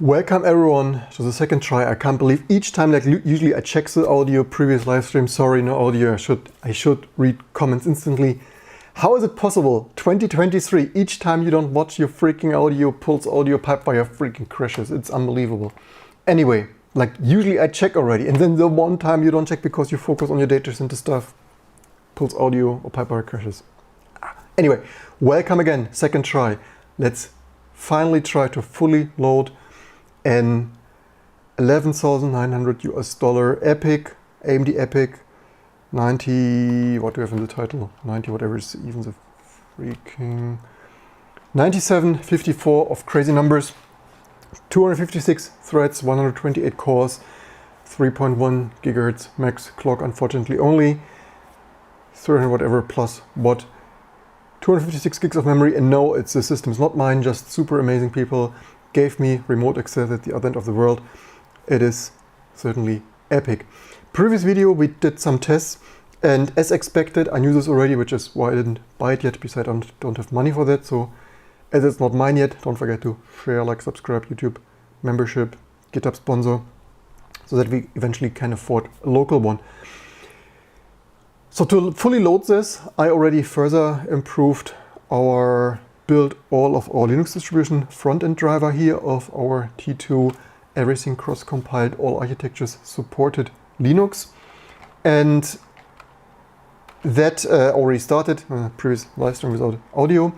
Welcome everyone to the second try. I can't believe each time, like usually I check the audio, previous live stream, sorry, no audio, I should read comments instantly. How is it possible, 2023, each time you don't watch your freaking audio, pulse audio Pipewire freaking crashes? It's unbelievable. Anyway, like usually I check already, and then the one time you don't check because you focus on your data center stuff, pulse audio or Pipewire crashes. Anyway, welcome again, second try. Let's finally try to fully load an $11,900 US Epyc, AMD Epyc, 90, what do we have in the title? 90, whatever is even the freaking 9754 of crazy numbers, 256 threads, 128 cores, 3.1 gigahertz max clock, unfortunately only 300 whatever plus watt, 256 gigs of memory, and no, the system is not mine, just super amazing people gave me remote access at the other end of the world. It is certainly epic. Previous video we did some tests, and as expected I knew this already, which is why I didn't buy it yet, besides I don't have money for that. So as it's not mine yet, don't forget to share, like, subscribe, YouTube membership, GitHub sponsor, so that we eventually can afford a local one. So to fully load this, I already further improved our build all of our Linux distribution front-end driver here of our T2, everything cross-compiled, all architectures supported Linux. And that already started, previous live stream without audio.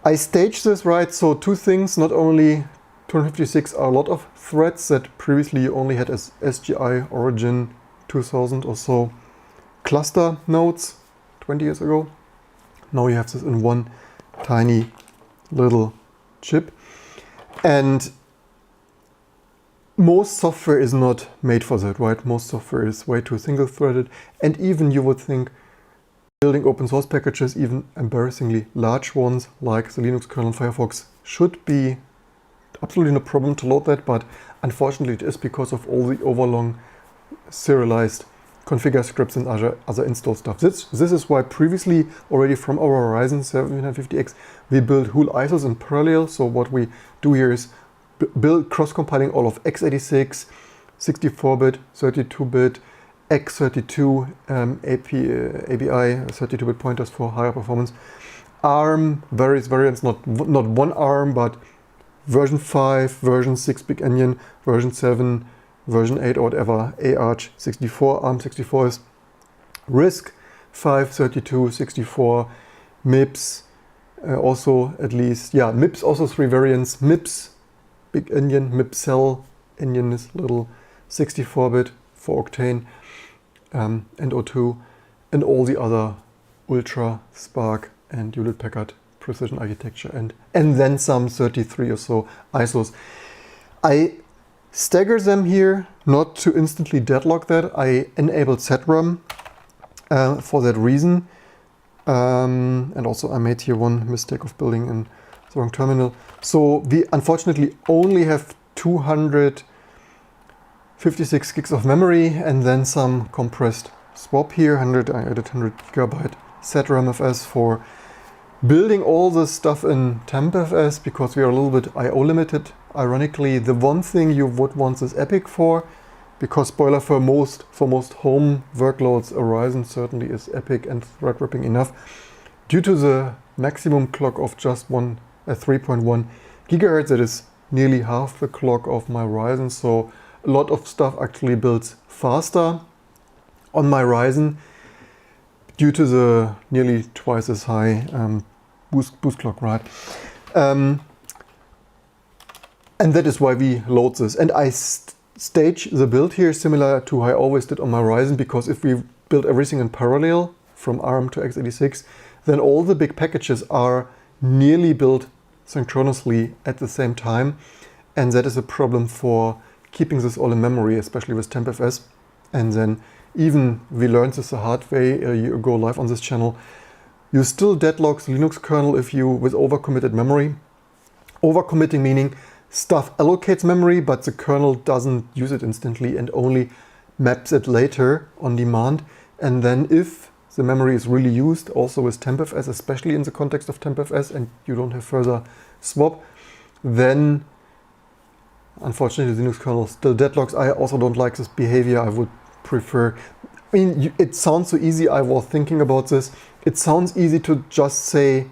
I staged this right, so two things, not only 256 are a lot of threads that previously you only had as SGI origin 2000 or so cluster nodes 20 years ago. Now you have this in one tiny little chip, and most software is not made for that, right? Most software is way too single-threaded, and even you would think building open source packages, even embarrassingly large ones like the Linux kernel Firefox, should be absolutely no problem to load that, but unfortunately it is because of all the overlong serialized configure scripts and other install stuff. This is why previously already from our Ryzen 7950X we build whole ISOs in parallel. So what we do here is build cross-compiling all of x86, 64-bit, 32-bit, x32, API, 32-bit pointers for higher performance. ARM, various variants, not one ARM, but version 5, version 6 Big Onion, version 7, version 8 or whatever, ARch64, ARM64 is, RISC 5, 32, 64, MIPS, also at least, yeah, MIPS also 3 variants, MIPS, Big Onion, MIPSEL, Onion is little, 64-bit, 4 octane, and O2, and all the other Ultra, Spark, and Hewlett-Packard precision architecture, and then some 33 or so ISOs. I stagger them here, not to instantly deadlock that. I enabled SetRAM for that reason. And also I made here one mistake of building in the wrong terminal. So we unfortunately only have 256 gigs of memory and then some compressed swap here. I added 100 gigabyte SetRAMFS for building all this stuff in TempFS because we are a little bit IO limited. Ironically, the one thing you would want this Epyc for, because spoiler for most home workloads, a Ryzen certainly is Epyc and thread ripping enough. Due to the maximum clock of just 3.1 gigahertz, that is nearly half the clock of my Ryzen. So a lot of stuff actually builds faster on my Ryzen due to the nearly twice as high boost clock, right? And that is why we load this. And I stage the build here similar to how I always did on my Ryzen, because if we build everything in parallel from ARM to x86, then all the big packages are nearly built synchronously at the same time. And that is a problem for keeping this all in memory, especially with TempFS. And then even we learned this the hard way a year ago live on this channel. You still deadlock the Linux kernel if you with overcommitted memory. Overcommitting meaning stuff allocates memory, but the kernel doesn't use it instantly and only maps it later on demand. And then if the memory is really used, also with TempFS, especially in the context of TempFS, and you don't have further swap, then Unfortunately, the Linux kernel still deadlocks. I also don't like this behavior. I would prefer, I mean, it sounds so easy. I was thinking about this. It sounds easy to just say,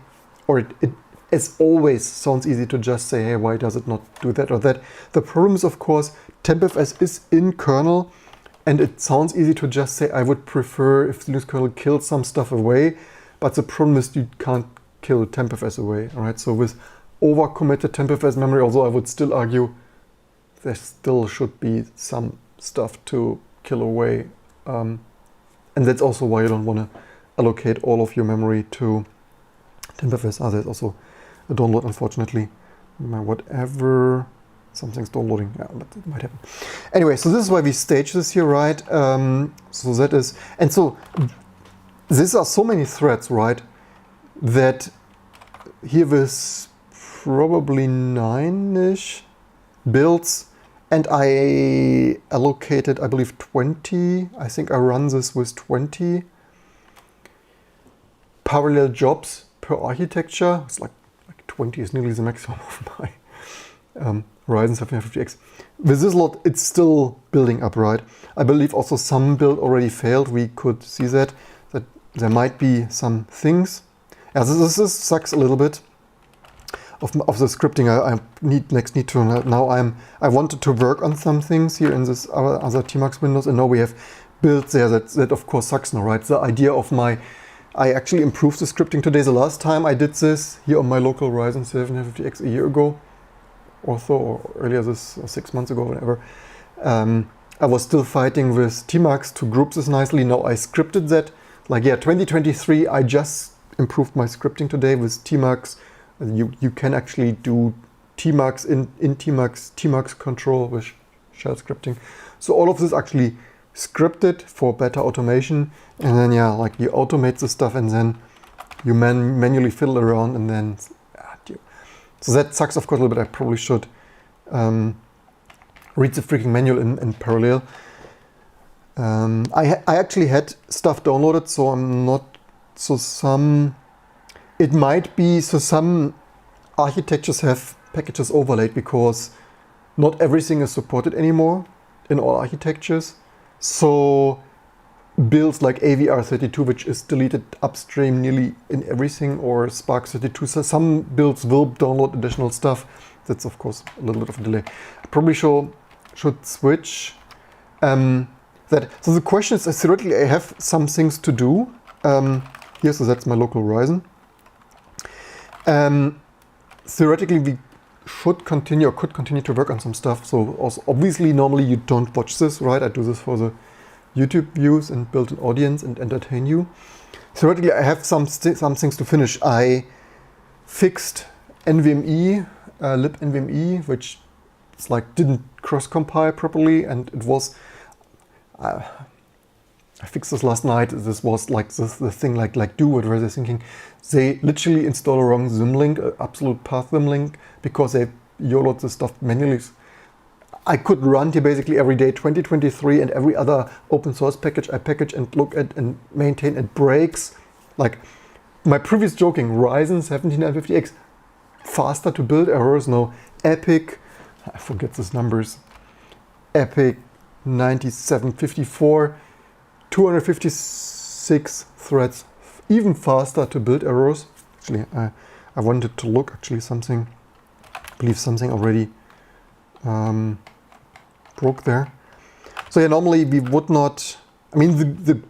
or it as always sounds easy to just say, hey, why does it not do that or that? The problem is, of course, tmpfs is in kernel, and it sounds easy to just say, I would prefer if the Linux kernel kills some stuff away, but the problem is you can't kill tmpfs away, all right? So with over-committed tmpfs memory, although I would still argue there still should be some stuff to kill away. And that's also why you don't want to allocate all of your memory to tmpfs. There's also a download, unfortunately. Whatever, something's downloading, yeah, but it might happen. Anyway, so this is why we stage this here, right? So that is, and so these are so many threads, right? That here was probably 9-ish builds, and I allocated, I believe, 20. I think I run this with 20 parallel jobs per architecture. It's like 20 is nearly the maximum of my Ryzen 750X. With this lot, it's still building up, right? I believe also some build already failed. We could see that there might be some things. Yeah, this sucks a little bit of the scripting. I need to now. I wanted to work on some things here in this other tmux windows, and now we have builds there. That of course sucks now, right? The idea of I actually improved the scripting today. The last time I did this here on my local Ryzen 750X a year ago or so, or earlier this, or 6 months ago, whatever. I was still fighting with tmux to group this nicely. Now I scripted that. Like, yeah, 2023, I just improved my scripting today with tmux. You can actually do tmux in tmux control with shell scripting. So all of this actually scripted for better automation, and then yeah, like you automate the stuff and then you manually fiddle around, and then so that sucks, of course, a little bit. I probably should read the freaking manual in parallel. I actually had stuff downloaded, so I'm not, so some, it might be, so some architectures have packages overlaid because not everything is supported anymore in all architectures. So builds like AVR32, which is deleted upstream nearly in everything, or Spark32, so some builds will download additional stuff. That's of course a little bit of a delay. I probably should switch. So the question is, theoretically I have some things to do. Here, so that's my local Ryzen. Theoretically we should continue, or could continue to work on some stuff. So also, obviously normally you don't watch this, right? I do this for the YouTube views and build an audience and entertain you. Theoretically I have some things to finish. I fixed NVMe, libnvme, which it's like didn't cross-compile properly, and it was, I fixed this last night. This was like the thing like do what they're thinking. They literally install a wrong symlink, absolute path symlink, because they YOLO'd the stuff manually. I could run here basically every day 2023, and every other open source package I package and look at and maintain, it breaks. Like my previous joking, Ryzen 7950X, faster to build errors. No, Epyc, I forget these numbers, Epyc 9754, 256 threads, even faster to build errors. Actually, I wanted to look actually something, I believe something already broke there. So yeah, normally we would not, I mean, the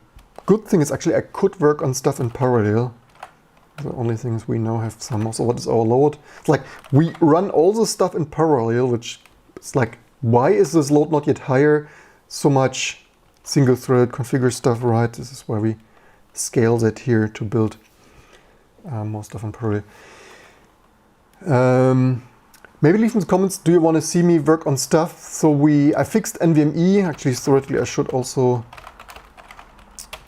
good thing is actually I could work on stuff in parallel. The only thing is we now have some, also what is our load? It's like we run all the stuff in parallel, which it's like, why is this load not yet higher? So much single thread configure stuff, right? This is why we scale that here to build more stuff in parallel. Maybe leave in the comments, do you want to see me work on stuff? So I fixed NVMe. Actually, theoretically, I should also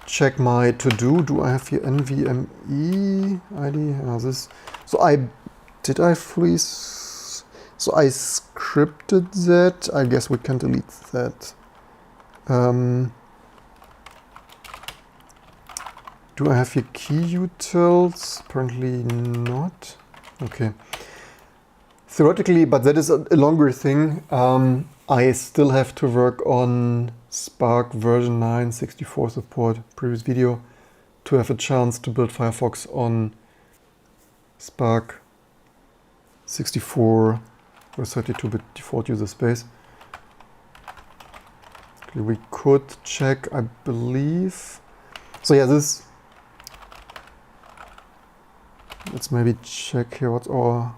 check my to-do. Do I have here NVMe ID? This. So did I fully, so I scripted that. I guess we can delete that. Do I have here key utils? Apparently not. Okay. theoretically, but that is a longer thing. I still have to work on Spark version 9.64 support, previous video, to have a chance to build Firefox on Spark 64 or 32-bit default user space. Okay, we could check, I believe. So yeah, this. Let's maybe check here what's our.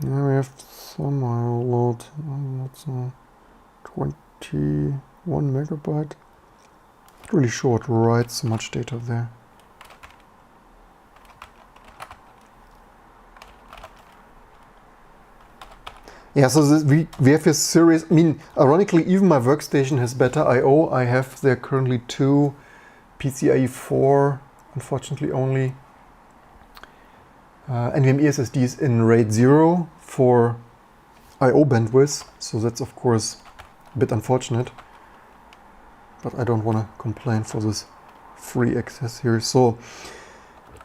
Yeah, we have some load. Not so 21 megabyte. Not really sure what writes so much data there. Yeah, so this, we have a series. I mean, ironically, even my workstation has better I/O. I have there currently 2 PCIe 4, unfortunately only. NVMe SSDs in RAID 0 for I/O bandwidth, so that's of course a bit unfortunate. But I don't want to complain for this free access here. So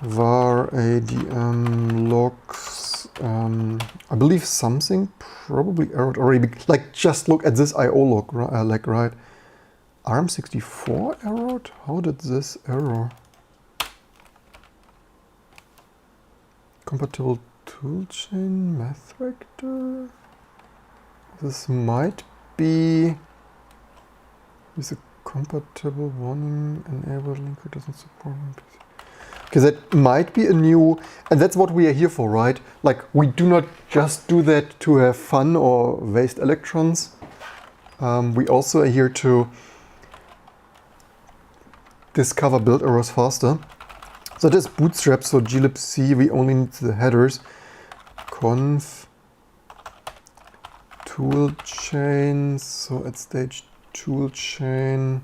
var adm logs, I believe something probably errored already. Like, just look at this I/O log, right? ARM64 errored? How did this error? Compatible toolchain math vector? This might be with a compatible warning enabled linker doesn't support MIPS. Okay, that might be a new, and that's what we are here for, right? Like, we do not just do that to have fun or waste electrons. We also are here to discover build errors faster. So this bootstrap, so glibc, we only need the headers. Conf toolchain, so at stage toolchain,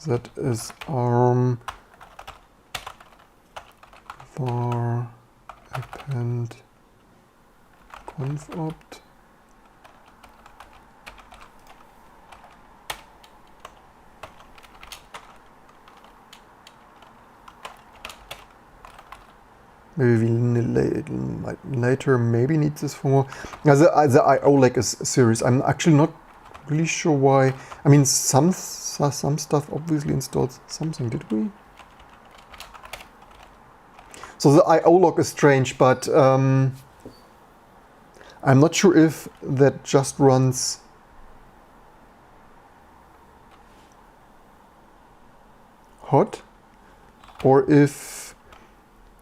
that is ARM var append conf opt. Maybe we later maybe need this for more. Now the I/O lag is serious. I'm actually not really sure why. I mean, some stuff obviously installs something. Did we? So the I/O log is strange, but I'm not sure if that just runs hot or if.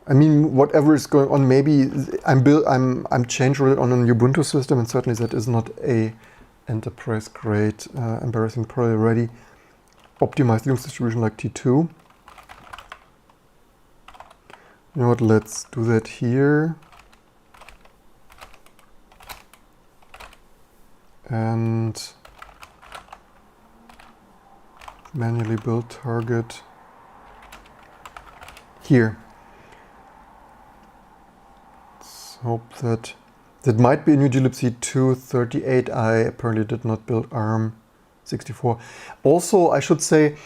I mean, whatever is going on, maybe I'm changing it on an Ubuntu system, and certainly that is not a enterprise grade, embarrassing, probably already optimized Linux distribution like T2. You know what? Let's do that here, and manually build target here. Hope that might be a new glibc 238. I apparently did not build ARM64. Also, I should say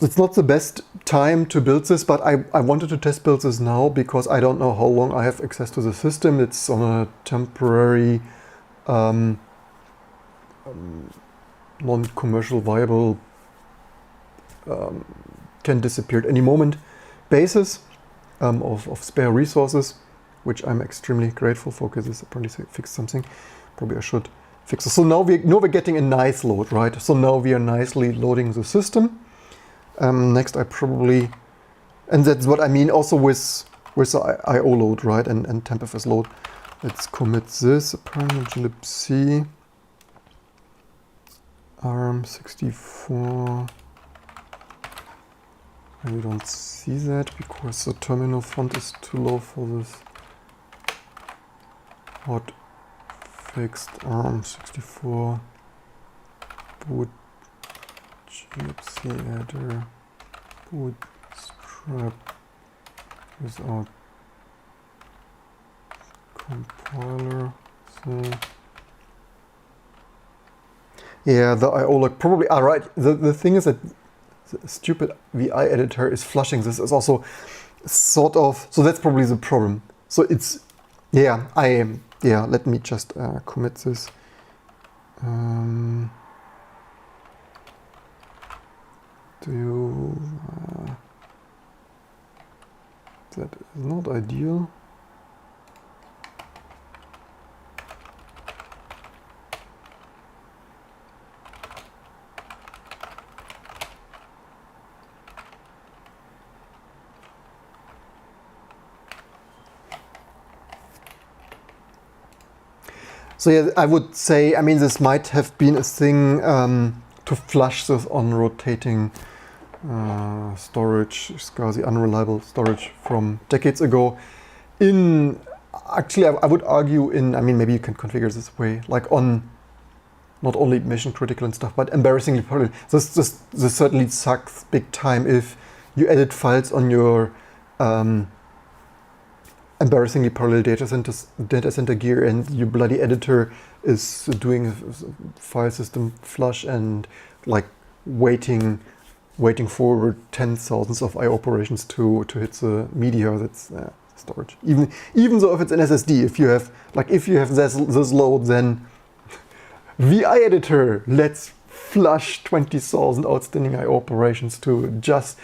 it's not the best time to build this, but I wanted to test build this now because I don't know how long I have access to the system. It's on a temporary non-commercial viable can disappear at any moment basis of spare resources, which I'm extremely grateful for because this apparently fixed something. Probably I should fix it. So now we're getting a nice load, right? So now we are nicely loading the system. Next I probably, and that's what I mean also with the I/O load, right? And tempfs load. Let's commit this, apparently glibc ARM64. We don't see that because the terminal font is too low for this. Hot fixed ARM64 boot glibc header bootstrap without compiler. So yeah, the I/O log probably right. The thing is that the stupid VI editor is flushing. This is also sort of, so that's probably the problem. So it's, yeah, let me just commit this. That is not ideal. So yeah, I would say, I mean, this might have been a thing to flush this on rotating storage, SCSI unreliable storage from decades ago. Actually, I would argue I mean, maybe you can configure this way, like on not only mission critical and stuff, but embarrassingly parallel. This certainly sucks big time if you edit files on your embarrassingly parallel data center gear and your bloody editor is doing a file system flush and like waiting for 10,000s of I/O operations to hit the media. That's storage. Even though if it's an SSD, if you have this load, then VI editor, let's flush 20,000 outstanding I/O operations to just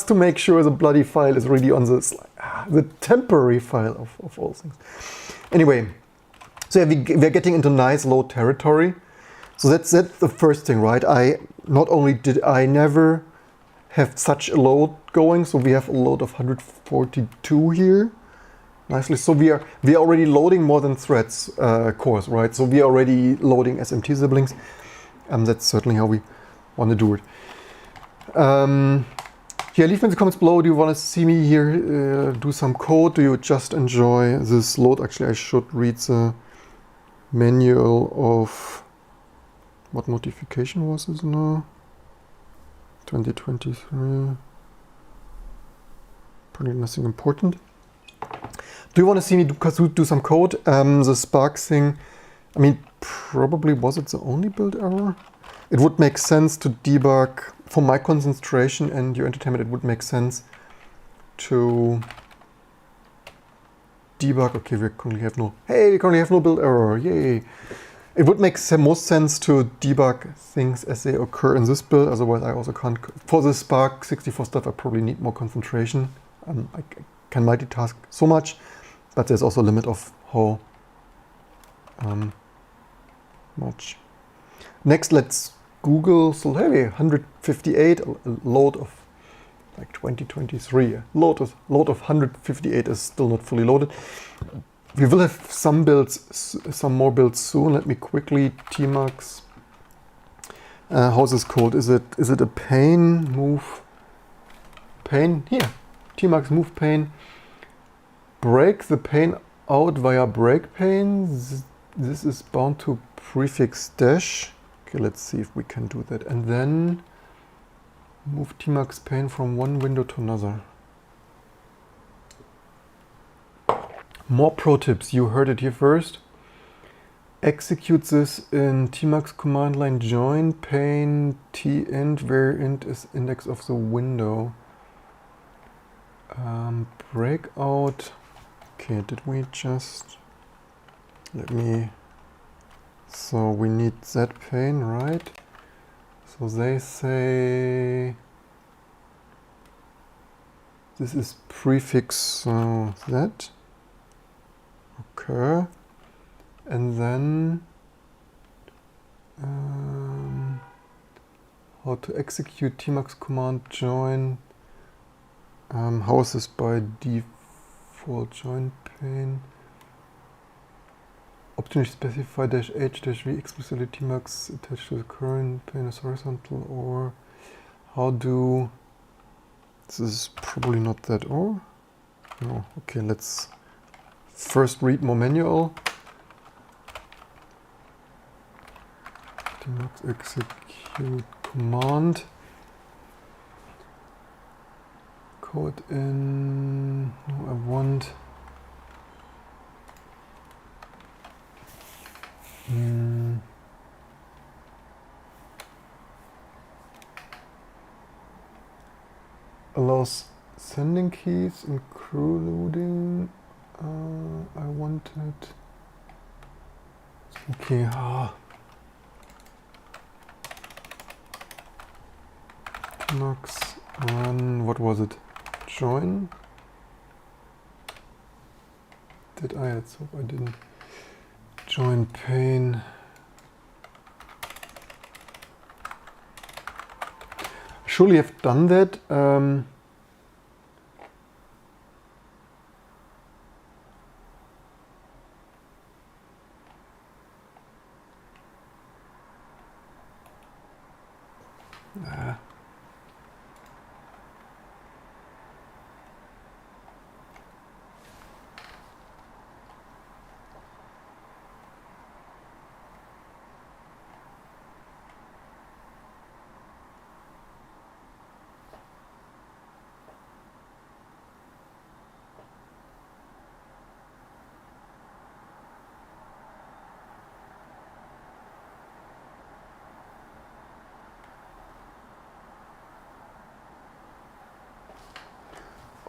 to make sure the bloody file is really on the temporary file of all things. Anyway, so yeah, we're getting into nice load territory. So that's the first thing, right? Not only did I never have such a load going, so we have a load of 142 here. Nicely. So we are already loading more than threads cores, right? So we are already loading SMT siblings. That's certainly how we want to do it. Yeah, leave me in the comments below. Do you want to see me here do some code? Do you just enjoy this load? Actually, I should read the manual of what notification was this now? 2023. Probably nothing important. Do you want to see me do some code? The Spark thing, I mean, probably was it the only build error? It would make sense to debug, for my concentration and your entertainment, it would make sense to debug. Okay, we currently have no build error, yay. It would make most sense to debug things as they occur in this build, otherwise I also can't. For the Spark 64 stuff, I probably need more concentration. I can multitask so much, but there's also a limit of how much. Next, let's Google. So hey, 158, a load of like 2023. A load of 158 is still not fully loaded. We will have some more builds soon. Let me quickly tmux. How's this called? Is it a pane move pane? Here, tmux move pane. Break the pane out via break pane. This is bound to prefix dash. Okay, let's see if we can do that. And then move tmux pane from one window to another. More pro tips, you heard it here first. Execute this in tmux command line join pane tint, where int is index of the window. Breakout. Okay, did we just... So we need that pane, right? So they say... This is prefix that. Okay. And then... how to execute tmux command join. How is this by default join pane? Optionally specify -h-v explicitly tmux attached to the current pane as horizontal, or how do... This is probably not that, or? No, okay, let's first read more manual. Tmux execute command. Code in... No, I want... allows sending keys, including, I wanted, okay, tmux run, what was it, join, did I, let's hope I didn't, join pane, surely have done that.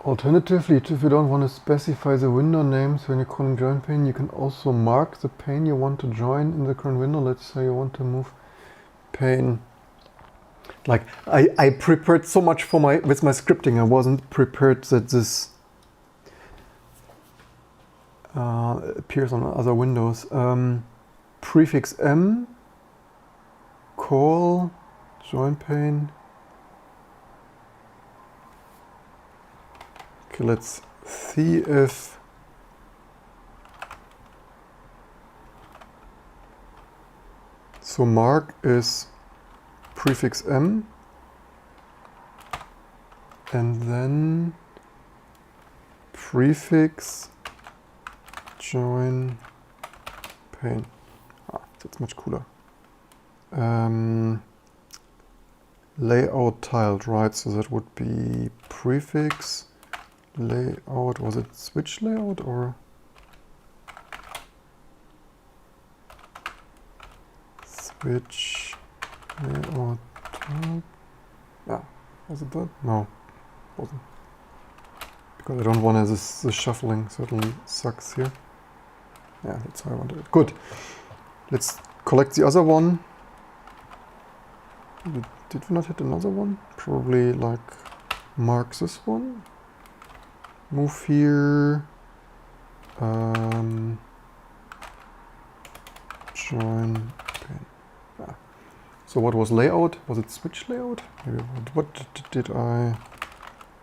Alternatively, if you don't want to specify the window names when you're calling join pane, you can also mark the pane you want to join in the current window. Let's say you want to move pane. Like I prepared so much for with my scripting. I wasn't prepared that this appears on other windows. Prefix m, call, join pane. Okay, let's see if so mark is prefix m and then prefix join pane. That's much cooler. Layout tiled, right? So that would be prefix layout. Was it switch layout or switch layout tiled? Yeah, was it that? No, wasn't. Because I don't want this shuffling certainly sucks here. Yeah, that's how I wanted it. Good. Let's collect the other one. Did we not hit another one? Probably like mark this one. Move here. Join pane. Ah. So what was layout? Was it switch layout? Maybe what did I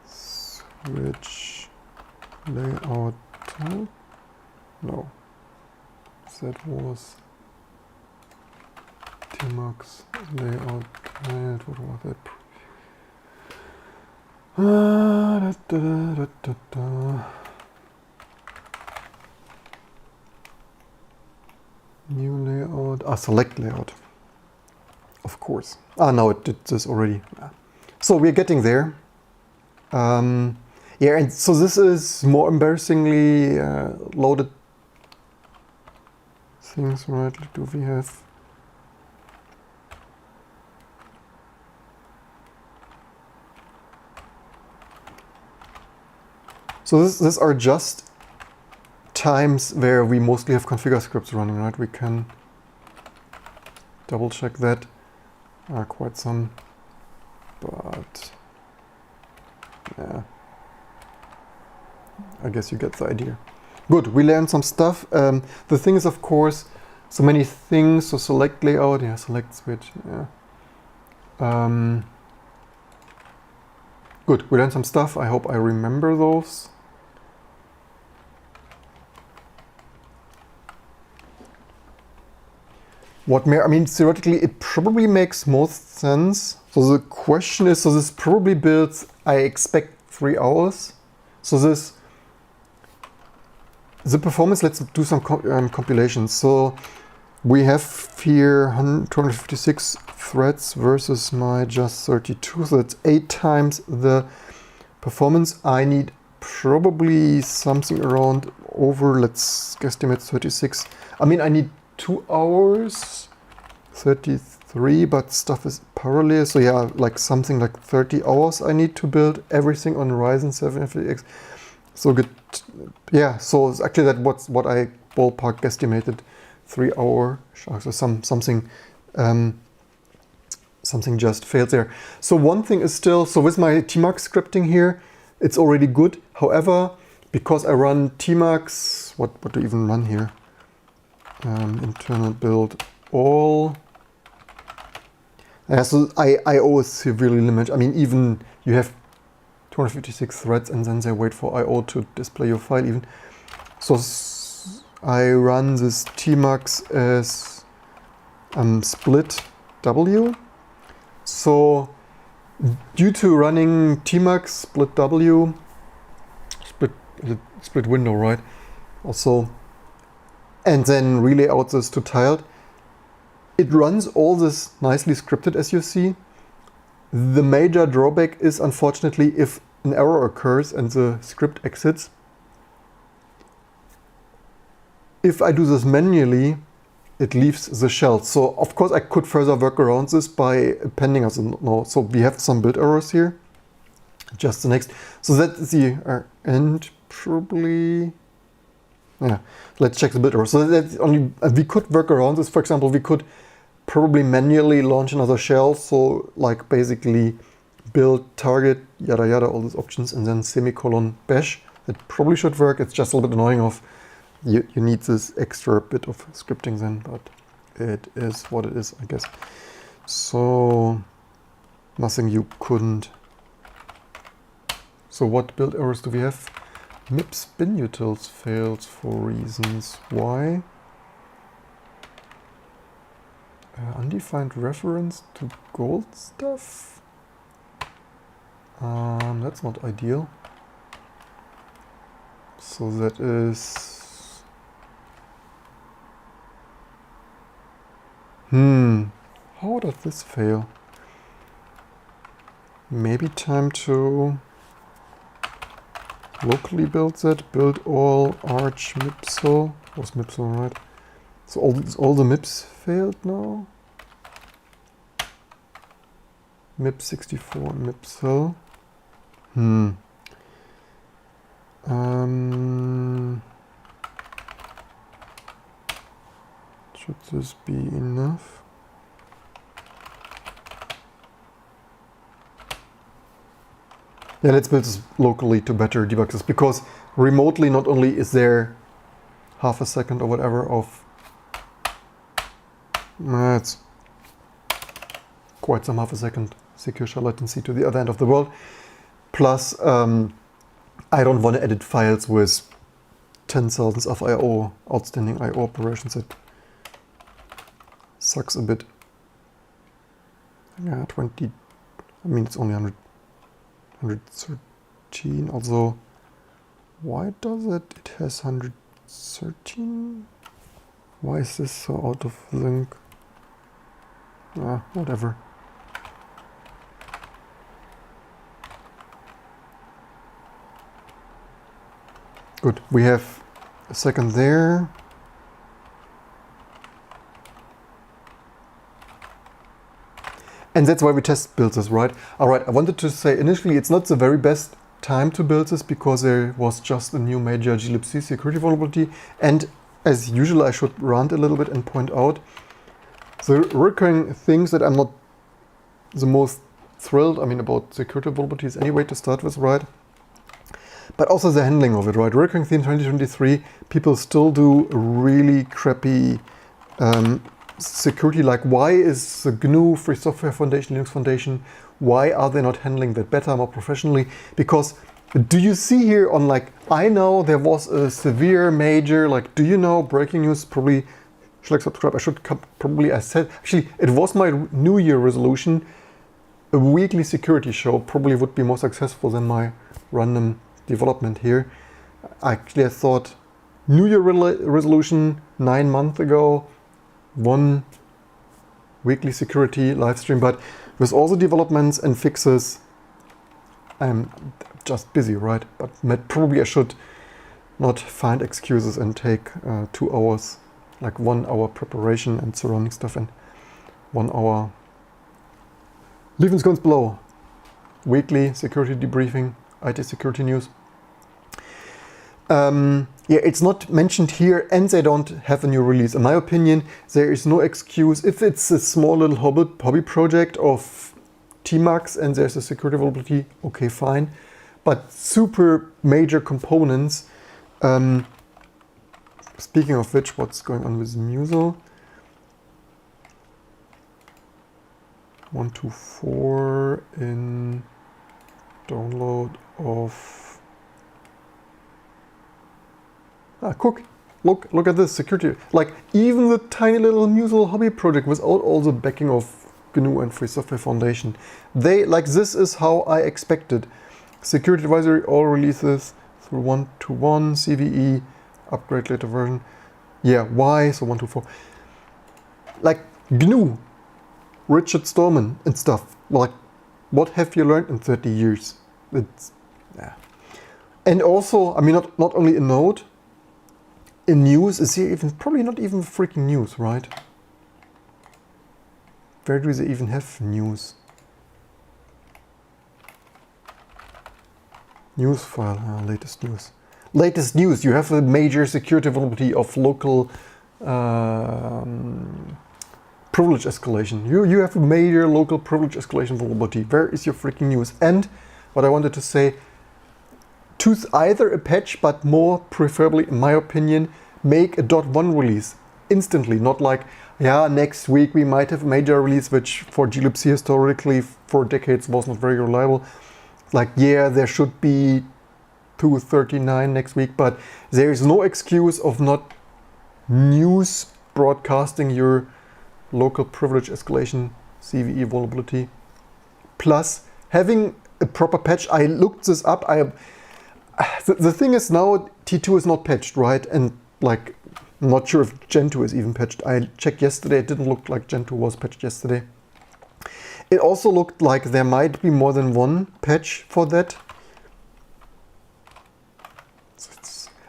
switch layout to? No. That was tmux layout guide. What was that? New layout. Select layout. Of course. No, it did this already. So we're getting there. Yeah, and so this is more embarrassingly loaded things, right? Do we have? So these are just times where we mostly have configure scripts running, right? We can double check that. Quite some, but yeah, I guess you get the idea. Good, we learned some stuff. The thing is, of course, so many things. So select layout, yeah, select switch, yeah. Good, we learned some stuff. I hope I remember those. What I mean, theoretically, it probably makes most sense. So the question is, so this probably builds, I expect, 3 hours. So the performance, let's do some compilations. So we have here 256 threads versus my just 32. So that's 8 times the performance. I need probably something around over, let's guesstimate 36. I mean, I need 2 hours, 33 3, but stuff is parallel. So yeah, like something like 30 hours I need to build everything on Ryzen 7 FX. So good. Yeah, so it's actually that what I ballpark guesstimated, 3 hour. So something just failed there. So one thing is still, so with my tmux scripting here, it's already good. However, because I run tmux, what do I even run here? Internal build all. So I/O is severely limited. I mean, even you have 256 threads and then they wait for I/O to display your file even. So I run this tmux as split W. So due to running tmux split W, split window, right? Also, and then relay out this to tiled. It runs all this nicely scripted, as you see. The major drawback is, unfortunately, if an error occurs and the script exits. If I do this manually, it leaves the shell. So of course I could further work around this by appending as a node. So we have some build errors here. Just the next. So that's the and probably. Yeah, let's check the build error. So that's only we could work around this. For example, we could probably manually launch another shell. So like basically build target yada yada all these options and then semicolon bash. That probably should work. It's just a little bit annoying of you need this extra bit of scripting then, but it is what it is, I guess. So nothing you couldn't. So what build errors do we have? MIPS bin utils fails for reasons. Why? Undefined reference to gold stuff? That's not ideal. So that is... How does this fail? Maybe time to locally build that. Build all arch mipsel. Was mipsel right? So all the MIPS failed now. MIPS 64 mipsel. Should this be enough? Yeah, let's build this locally to better debug this, because remotely not only is there half a second or whatever of... it's quite some half a second secure shell latency to the other end of the world. Plus, I don't want to edit files with 10,000s of I/O, outstanding I/O operations. It sucks a bit. Yeah, 20. I mean, it's only 113. Also, why does it? It has 113. Why is this so out of sync? Whatever. Good, we have a second there. And that's why we test build this, right? All right, I wanted to say initially it's not the very best time to build this because there was just a new major glibc security vulnerability. And as usual, I should rant a little bit and point out the recurring things that I'm not the most thrilled, about security vulnerabilities anyway to start with, right? But also the handling of it, right? Recurring theme 2023, people still do really crappy security. Like, why is the GNU Free Software Foundation, Linux Foundation, why are they not handling that better, more professionally? Because do you see here on, like, I know there was a severe major, like, do you know, breaking news, probably, should I subscribe? I should probably, I said, actually, it was my New Year resolution. A weekly security show probably would be more successful than my random development here. Actually, I thought New Year resolution 9 months ago, one weekly security live stream, but with all the developments and fixes, I'm just busy, right? But probably I should not find excuses and take 2 hours, like 1 hour preparation and surrounding stuff, and 1 hour. Leave in the comments below. Weekly security debriefing, IT security news. Yeah, it's not mentioned here, and they don't have a new release. In my opinion, there is no excuse. If it's a small little hobby project of tmux and there's a security vulnerability, okay, fine. But super major components. Speaking of which, what's going on with Musel? 124 in download of cook. Look at this security. Like even the tiny little Musel hobby project without all the backing of GNU and Free Software Foundation. They like this is how I expected. Security advisory, all releases through 1.1 CVE, upgrade later version. Yeah, why? So 1.2.4. Like GNU, Richard Stallman and stuff. Like, what have you learned in 30 years? It's yeah. And also, I mean, not only in Node. In news, is here even probably not even freaking news, right? Where do they even have news? News file, latest news. Latest news, you have a major security vulnerability of local privilege escalation. You have a major local privilege escalation vulnerability. Where is your freaking news? And what I wanted to say, choose either a patch, but more preferably, in my opinion, make a .1 release instantly. Not like, yeah, next week we might have a major release, which for glibc historically for decades was not very reliable. Like, yeah, there should be 239 next week, but there is no excuse of not news broadcasting your local privilege escalation CVE vulnerability. Plus, having a proper patch. I looked this up. The thing is now T2 is not patched, right? And like, I'm not sure if Gen 2 is even patched. I checked yesterday. It didn't look like Gen 2 was patched yesterday. It also looked like there might be more than one patch for that.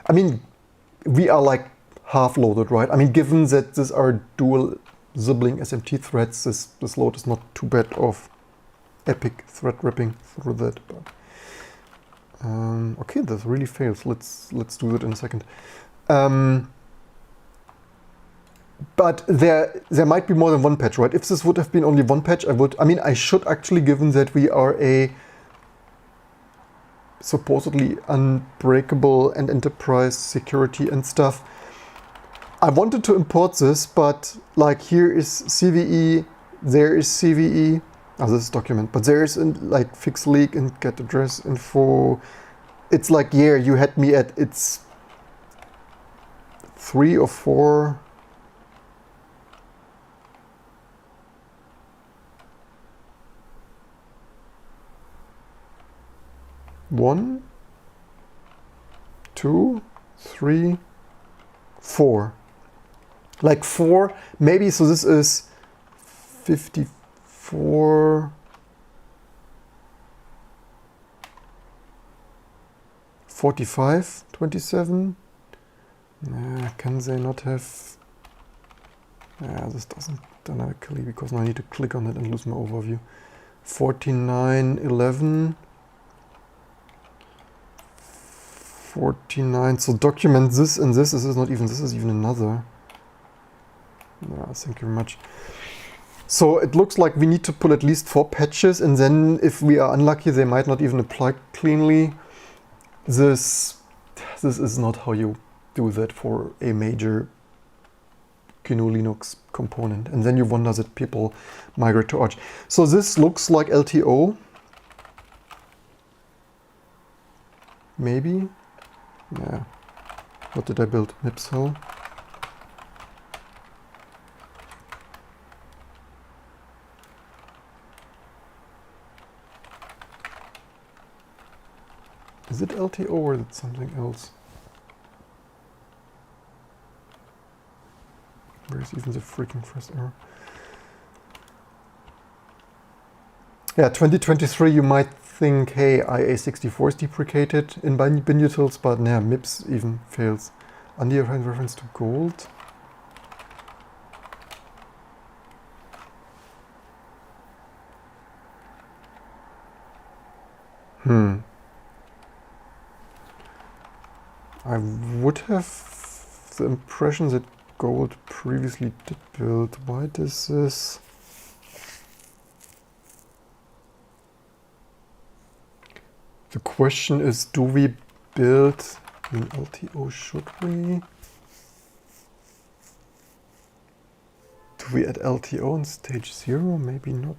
I mean, we are like half loaded, right? I mean, given that these are dual sibling SMT threads, this load is not too bad of epic thread ripping through that. But okay, this really fails. Let's do that in a second. But there might be more than one patch, right? If this would have been only one patch, I should actually, given that we are a supposedly unbreakable and enterprise security and stuff, I wanted to import this, but like here is CVE, there is CVE, this is document, but there is like fix leak and get address info. It's like, yeah, you had me at, it's 3 or 4. One, 2, 3, 4. Like 4, maybe, so this is 54, 45, 27. Can they not have, this doesn't dynamically, because now I need to click on it and lose my overview. 49, 11. 49, so document this and this is not even, this is even another. Thank you very much. So it looks like we need to pull at least 4 patches, and then if we are unlucky, they might not even apply cleanly. This is not how you do that for a major GNU Linux component. And then you wonder that people migrate to Arch. So this looks like LTO. Maybe. Yeah. What did I build? MIPS hole. Is it LTO or is it something else? Where's even the freaking first error? Yeah, 2023 you might think, hey, IA64 is deprecated in binutils, but nah, MIPS even fails. Undefined reference to gold. I would have the impression that gold previously did build. Why does this? The question is, do we build in LTO? Should we? Do we add LTO in stage 0? Maybe not.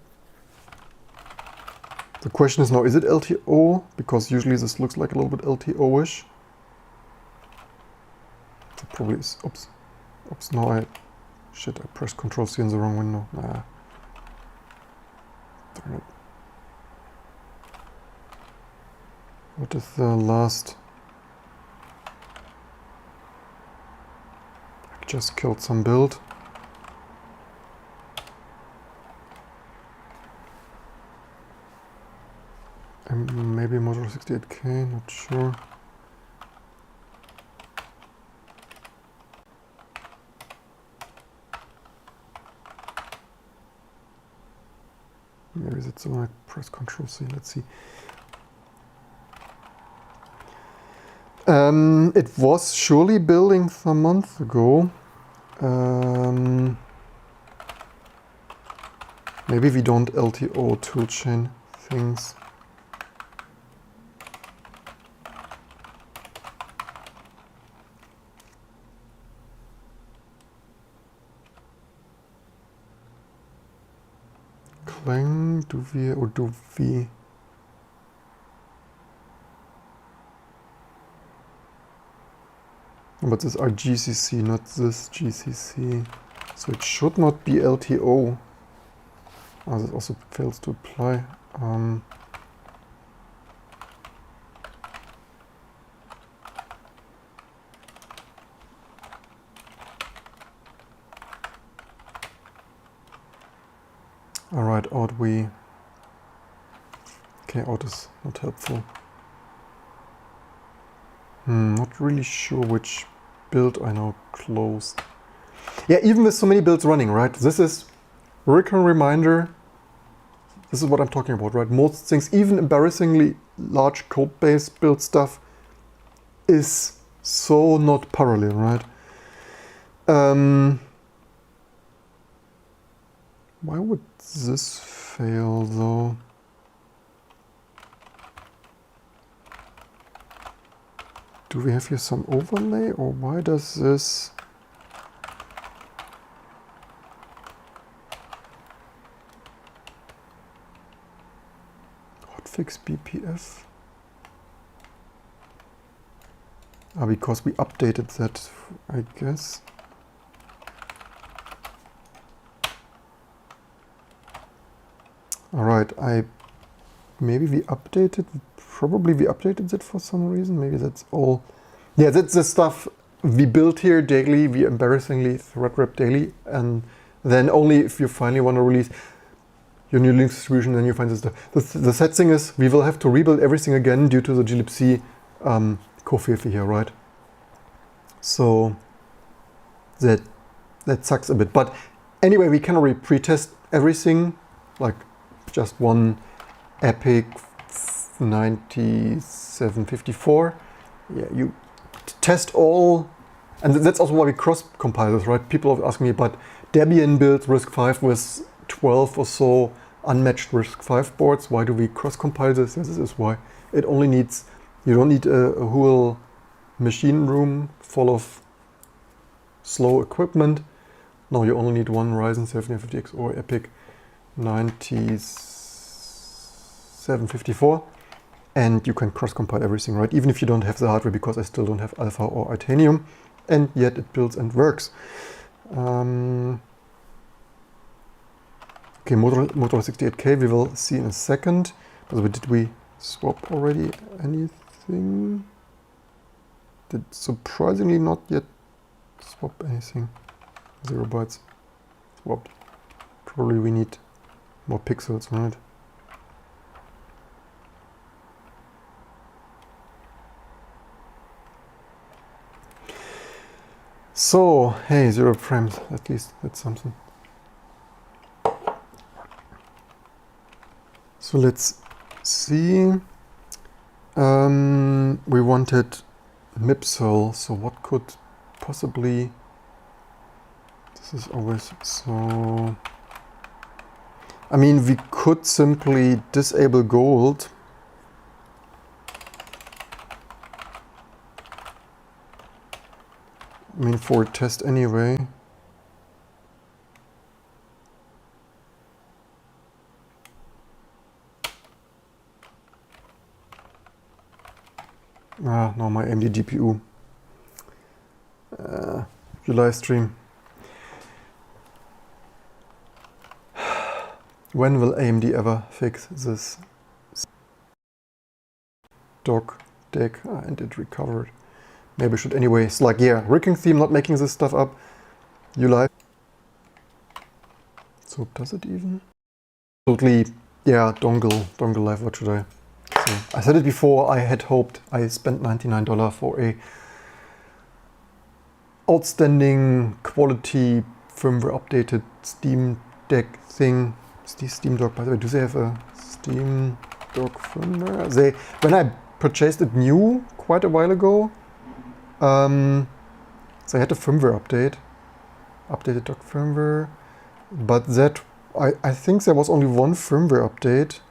The question is now, is it LTO? Because usually this looks like a little bit LTO-ish. It probably is. Oops. Oops, no, I pressed Ctrl C in the wrong window. Nah. Darn it. What is the last? I just killed some build. And maybe module 68K, not sure. Maybe that's the one. I press Ctrl C. Let's see. It was surely building some months ago. Maybe we don't LTO toolchain things. Clang, do we? But this are GCC, not this GCC. So it should not be LTO. Oh, this also fails to apply. Alright, out we. Okay, out is not helpful. Not really sure which build I now closed. Yeah, even with so many builds running, right? This is recurrent reminder. This is what I'm talking about, right? Most things, even embarrassingly large code base build stuff, is so not parallel, right? Why would this fail though? Do we have here some overlay, or why does this? Hotfix BPF? Ah, because we updated that, I guess. All right, maybe we updated. Probably we updated that for some reason. Maybe that's all. Yeah, that's the stuff we build here daily. We embarrassingly thread wrap daily, and then only if you finally want to release your new Linux distribution, then you find this stuff. The sad thing is we will have to rebuild everything again due to the glibc covfefe here, right? So that sucks a bit. But anyway, we can already pre-test everything, like just one Epyc 9754. Yeah, you test all, and that's also why we cross-compile this, right? People are asking me about Debian builds RISC-V with 12 or so unmatched RISC-V boards. Why do we cross-compile this? This is why. It only needs, you don't need a whole machine room full of slow equipment. No, you only need one Ryzen 7950X or Epyc 9754, and you can cross-compile everything, right? Even if you don't have the hardware, because I still don't have Alpha or Itanium, and yet it builds and works. Okay, motor 68K we will see in a second. By the way, did we swap already anything? Did surprisingly not yet swap anything. 0 bytes swapped. Probably we need more pixels, right? So, hey, 0 frames, at least that's something. So let's see. We wanted MIPS, so what could possibly... This is always so... I mean, we could simply disable gold. I mean, for a test anyway. Ah, no, my AMD GPU. You live stream. When will AMD ever fix this dock deck? And it recovered. Maybe I should anyway. It's like, yeah, rigging theme, not making this stuff up. You live. So does it even? Totally, yeah, dongle live. What should I? So I said it before. I had hoped. I spent $99 for a outstanding quality firmware updated Steam Deck thing. Steam Dock, by the way, do they have a Steam Dock firmware? When I purchased it new quite a while ago, they had a firmware update, updated dock firmware, but that I think there was only one firmware update.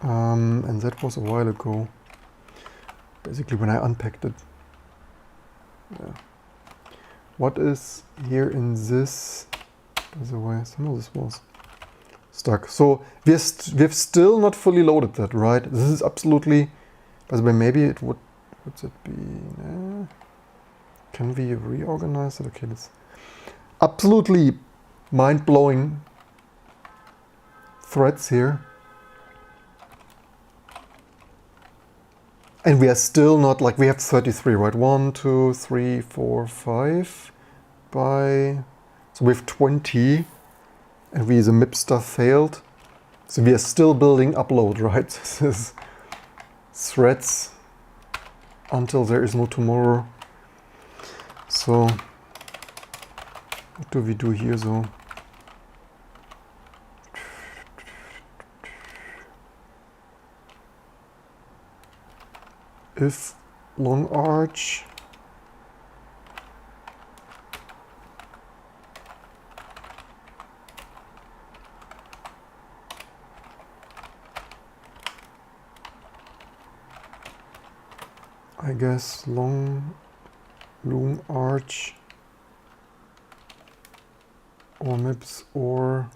And that was a while ago. Basically when I unpacked it. Yeah. What is here in this? By the way, some of this was stuck. So we've still not fully loaded that, right? This is absolutely, by the way, maybe it would it be, can we reorganize it? Okay, that's absolutely mind-blowing threads here. And we are still not, like, we have 33, right? 1, 2, 3, 4, 5 by, so we have 20, and the MIPS stuff failed. So we are still building upload, right? This is threads until there is no tomorrow. So what do we do here though? If long arch I guess long arch or MIPS or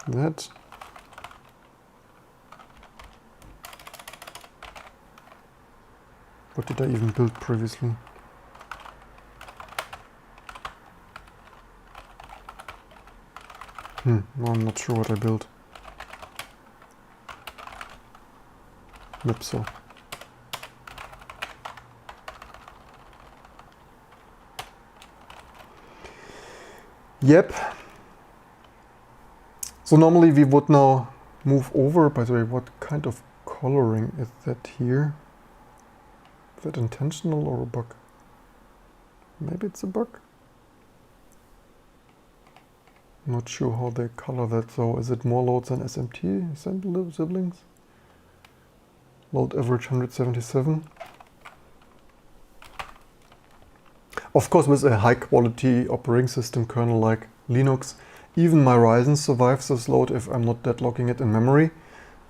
that. What did I even build previously? No, I'm not sure what I built. MIPS. Yep. So normally we would now move over. By the way, what kind of coloring is that here? Is that intentional or a bug? Maybe it's a bug. Not sure how they color that though. Is it more loads than SMT siblings? Load average 177. Of course, with a high quality operating system kernel like Linux, even my Ryzen survives this load if I'm not deadlocking it in memory.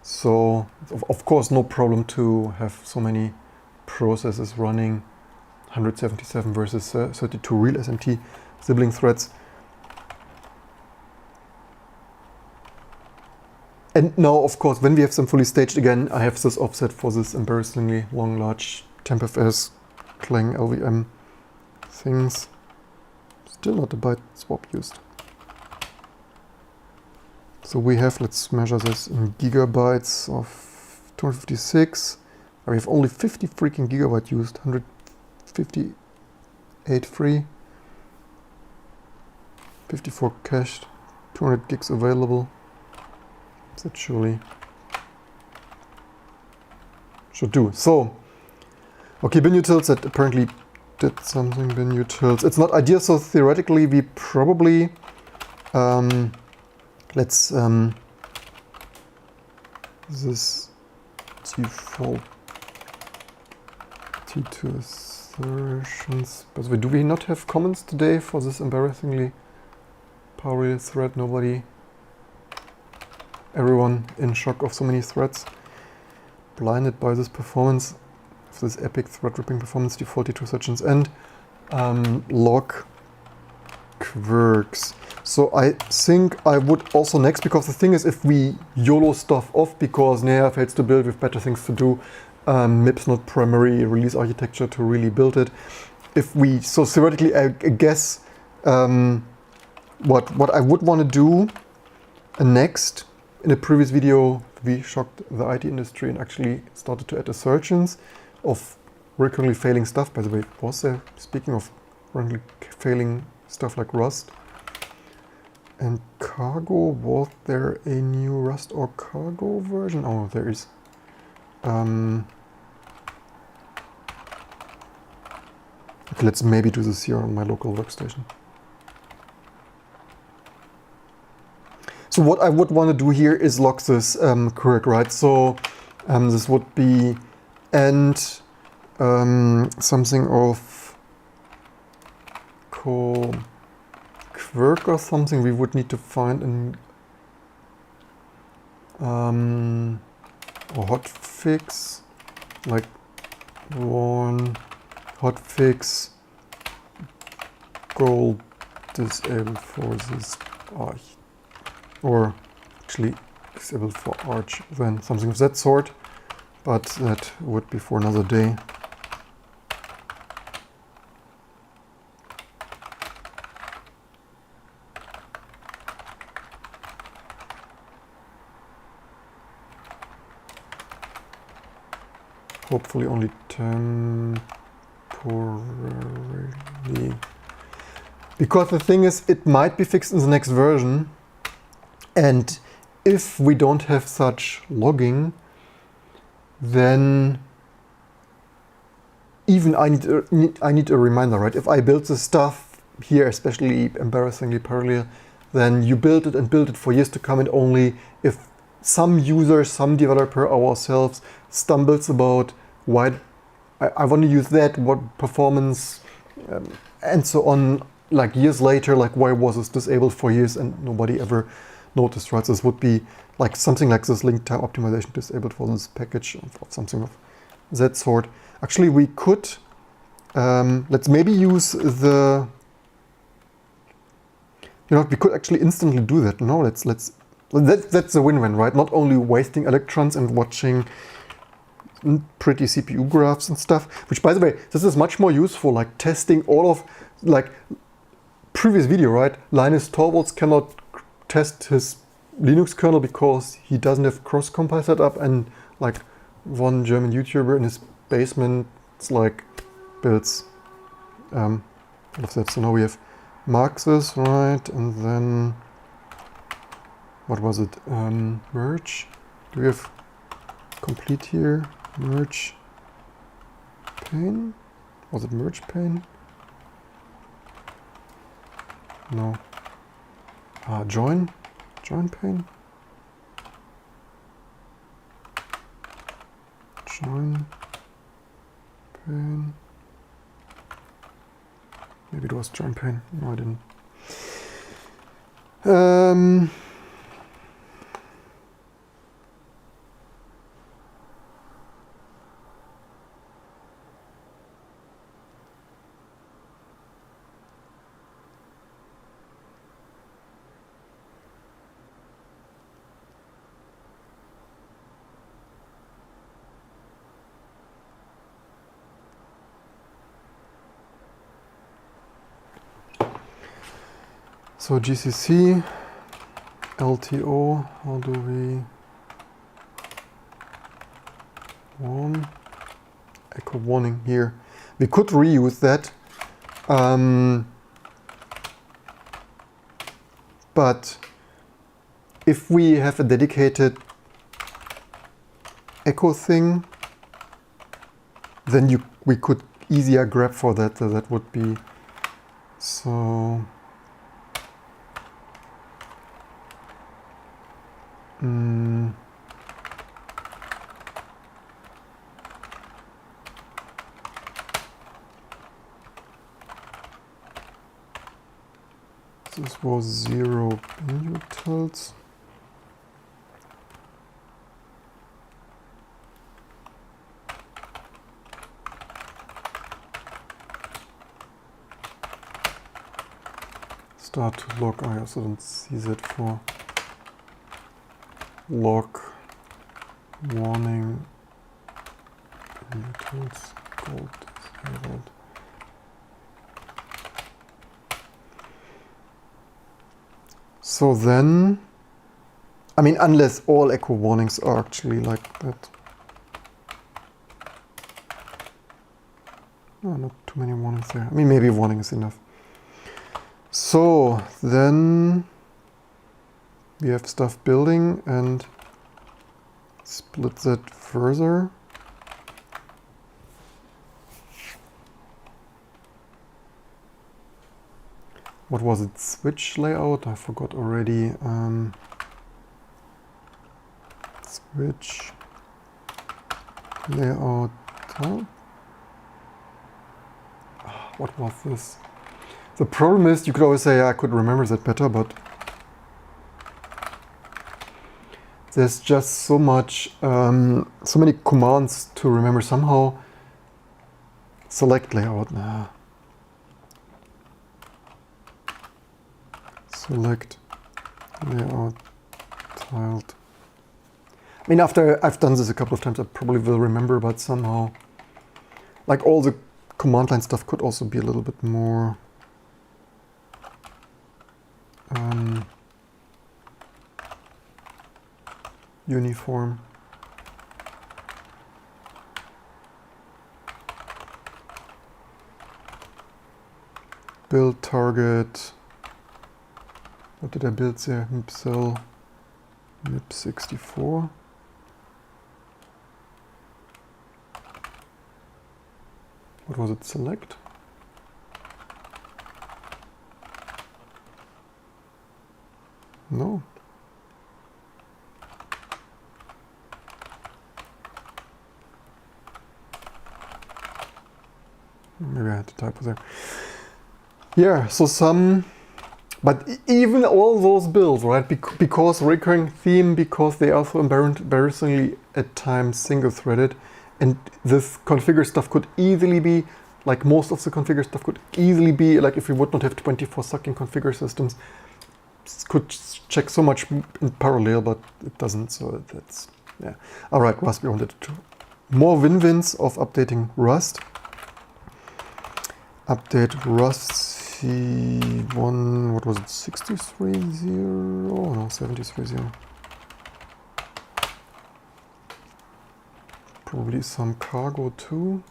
So of course no problem to have so many processes running 177 versus 32 real SMT sibling threads. And now, of course, when we have them fully staged again, I have this offset for this embarrassingly long, large TempFS Clang LVM things. Still not a byte swap used. So we have, let's measure this in gigabytes of 256. We have only 50 freaking gigabyte used, 158 free, 54 cached, 200 gigs available. That surely should do. So, okay, bin utils that apparently did something. Bin utils. It's not ideal, so theoretically we probably let's this default T2 assertions. By the way, do we not have comments today for this embarrassingly parallel thread? Nobody, everyone in shock of so many threads, blinded by this performance, of this epic thread ripping performance, default T2 assertions, and log quirks. So I think I would also next, because the thing is, if we YOLO stuff off because Nea fails to build with better things to do, MIPS not primary release architecture to really build it. If we, so theoretically, I guess what I would want to do next, in a previous video, we shocked the IT industry and actually started to add assertions of recurrently failing stuff. By the way, was there, speaking of recurrently failing stuff like Rust and Cargo, was there a new Rust or Cargo version? Oh, there is. Okay, let's maybe do this here on my local workstation. So what I would want to do here is log this quirk, right? So this would be and something of call quirk or something. We would need to find a hotfix, like one hotfix goal disabled for this arch, or actually disabled for arch, then something of that sort, but that would be for another day. Hopefully only temporarily. Because the thing is, it might be fixed in the next version. And if we don't have such logging, then even I need a reminder, right? If I build this stuff here, especially embarrassingly parallel, then you build it and build it for years to come, and only if some user, some developer, ourselves, stumbles about why I want to use that, what performance, and so on, like years later, like why was this disabled for years and nobody ever noticed, right? This would be like something like this link time optimization disabled for this package of something of that sort. Actually, we could, let's maybe use the, you know, we could actually instantly do that. No, that's a win-win, right? Not only wasting electrons and watching pretty CPU graphs and stuff, which, by the way, this is much more useful, like testing all of, like previous video, right? Linus Torvalds cannot test his Linux kernel because he doesn't have cross-compile set up, and like one German YouTuber in his basement, it's like builds all of that. So now we have Marx's, right? And then what was it? Merge. Do we have complete here? Merge pane? Was it merge pane? No. Join pane? Join pane. Maybe it was join pane. No, I didn't. So GCC, LTO, how do we warn? Echo warning here. We could reuse that, but if we have a dedicated echo thing, then we could easier grab for that. That would be so. This was 0 utils. Start to log. I also don't see that for log warning utils gold disabled. So then, I mean, unless all echo warnings are actually like that. No, not too many warnings there. I mean, maybe warning is enough. So then we have stuff building and split that further. What was it? Switch layout? I forgot already. Switch layout. What was this? The problem is, you could always say, I could remember that better, but there's just so much, so many commands to remember somehow. Select layout. Select layout tiled. I mean, after I've done this a couple of times, I probably will remember, but somehow, like all the command line stuff could also be a little bit more uniform. Build target. What did I build there? MIPS 64. What was it? Select? No. Maybe I had to typo there. Yeah, so some, but even all those builds, right? Because recurring theme, because they are so embarrassingly at times single-threaded, and this configure stuff could easily be, like most of the configure stuff could easily be, like if we would not have 24 sucking configure systems, could check so much in parallel, but it doesn't, so that's, yeah. All right, Rust, we wanted to. More win-wins of updating Rust. Update Rust C1, what was it, 63.0? No, 73.0. Probably some cargo too.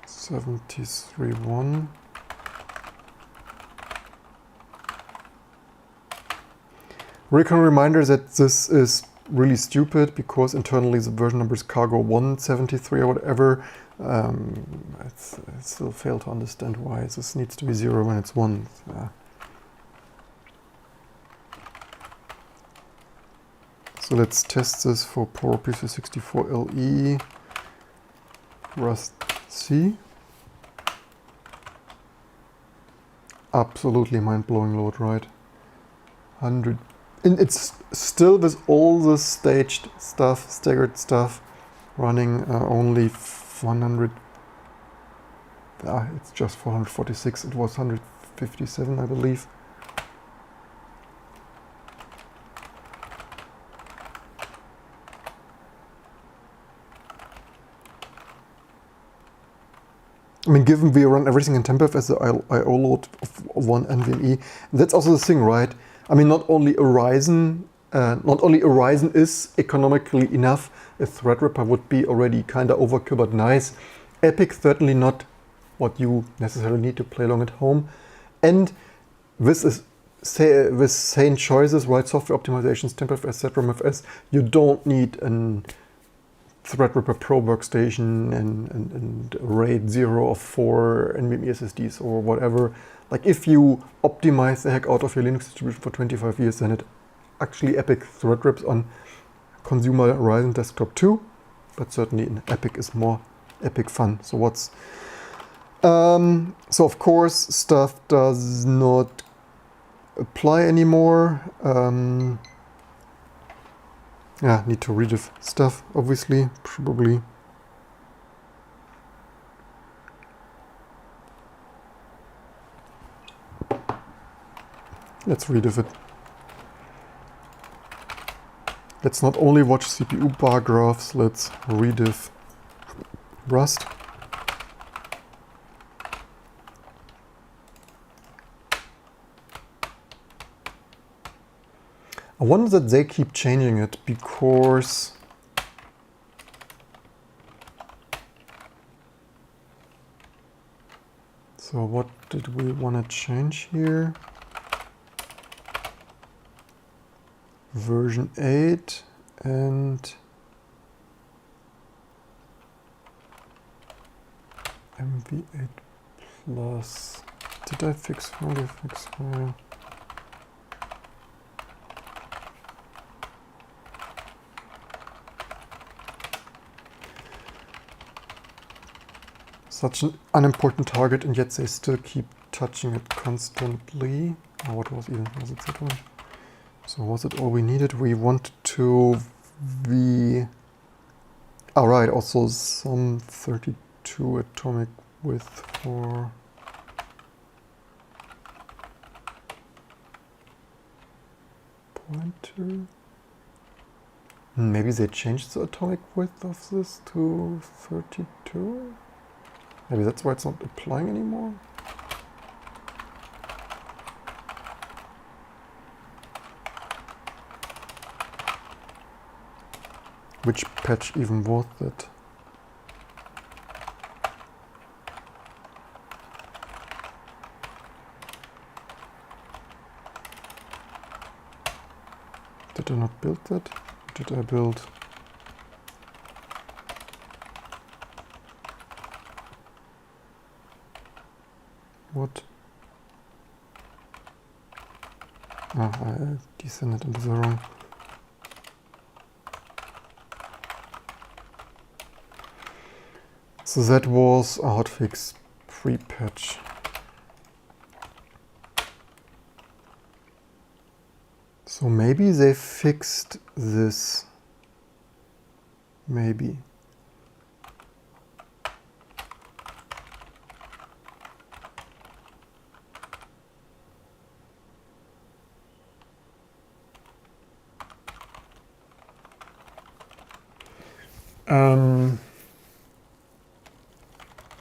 (73.1). Recurring reminder that this is really stupid because internally the version number is cargo 173 or whatever. I still fail to understand why this needs to be 0 when it's 1. So let's test this for PowerPC 64 LE Rust C. Absolutely mind-blowing load, right? 100. And it's still with all the staged stuff, staggered stuff, running only 100. It's just 446. It was 157, I believe. I mean, given we run everything in temp as the I/O load of 1 NVMe, that's also the thing, right? I mean, not only Horizon is economically enough. A Threadripper would be already kind of overkill, but nice. Epyc certainly not what you necessarily need to play along at home. And with sane choices, right? Software optimizations, TempFS, ZRAMFS, you don't need an Threadripper Pro workstation and RAID 0 of 4 NVMe SSDs or whatever. Like if you optimize the heck out of your Linux distribution for 25 years, then it actually Epyc Threadrips on consumer Ryzen desktop too. But certainly in Epyc is more Epyc fun. So what's... so of course stuff does not apply anymore. Yeah, need to rediff stuff, obviously, probably. Let's rediff it. Let's not only watch CPU bar graphs, let's rediff Rust. I wonder that they keep changing it because so what did we want to change here? Version 8 and MV8 plus. Did I fix file? Such an unimportant target, and yet they still keep touching it constantly. Oh, was it that one? So was it all we needed? We wanted to right, also some 32 atomic width for pointer. Maybe they changed the atomic width of this to 32? Maybe that's why it's not applying anymore? Which patch even was that? Did I not build that? Did I build? What? Oh, I descended into the wrong. So that was a hotfix pre-patch. So maybe they fixed this. Maybe.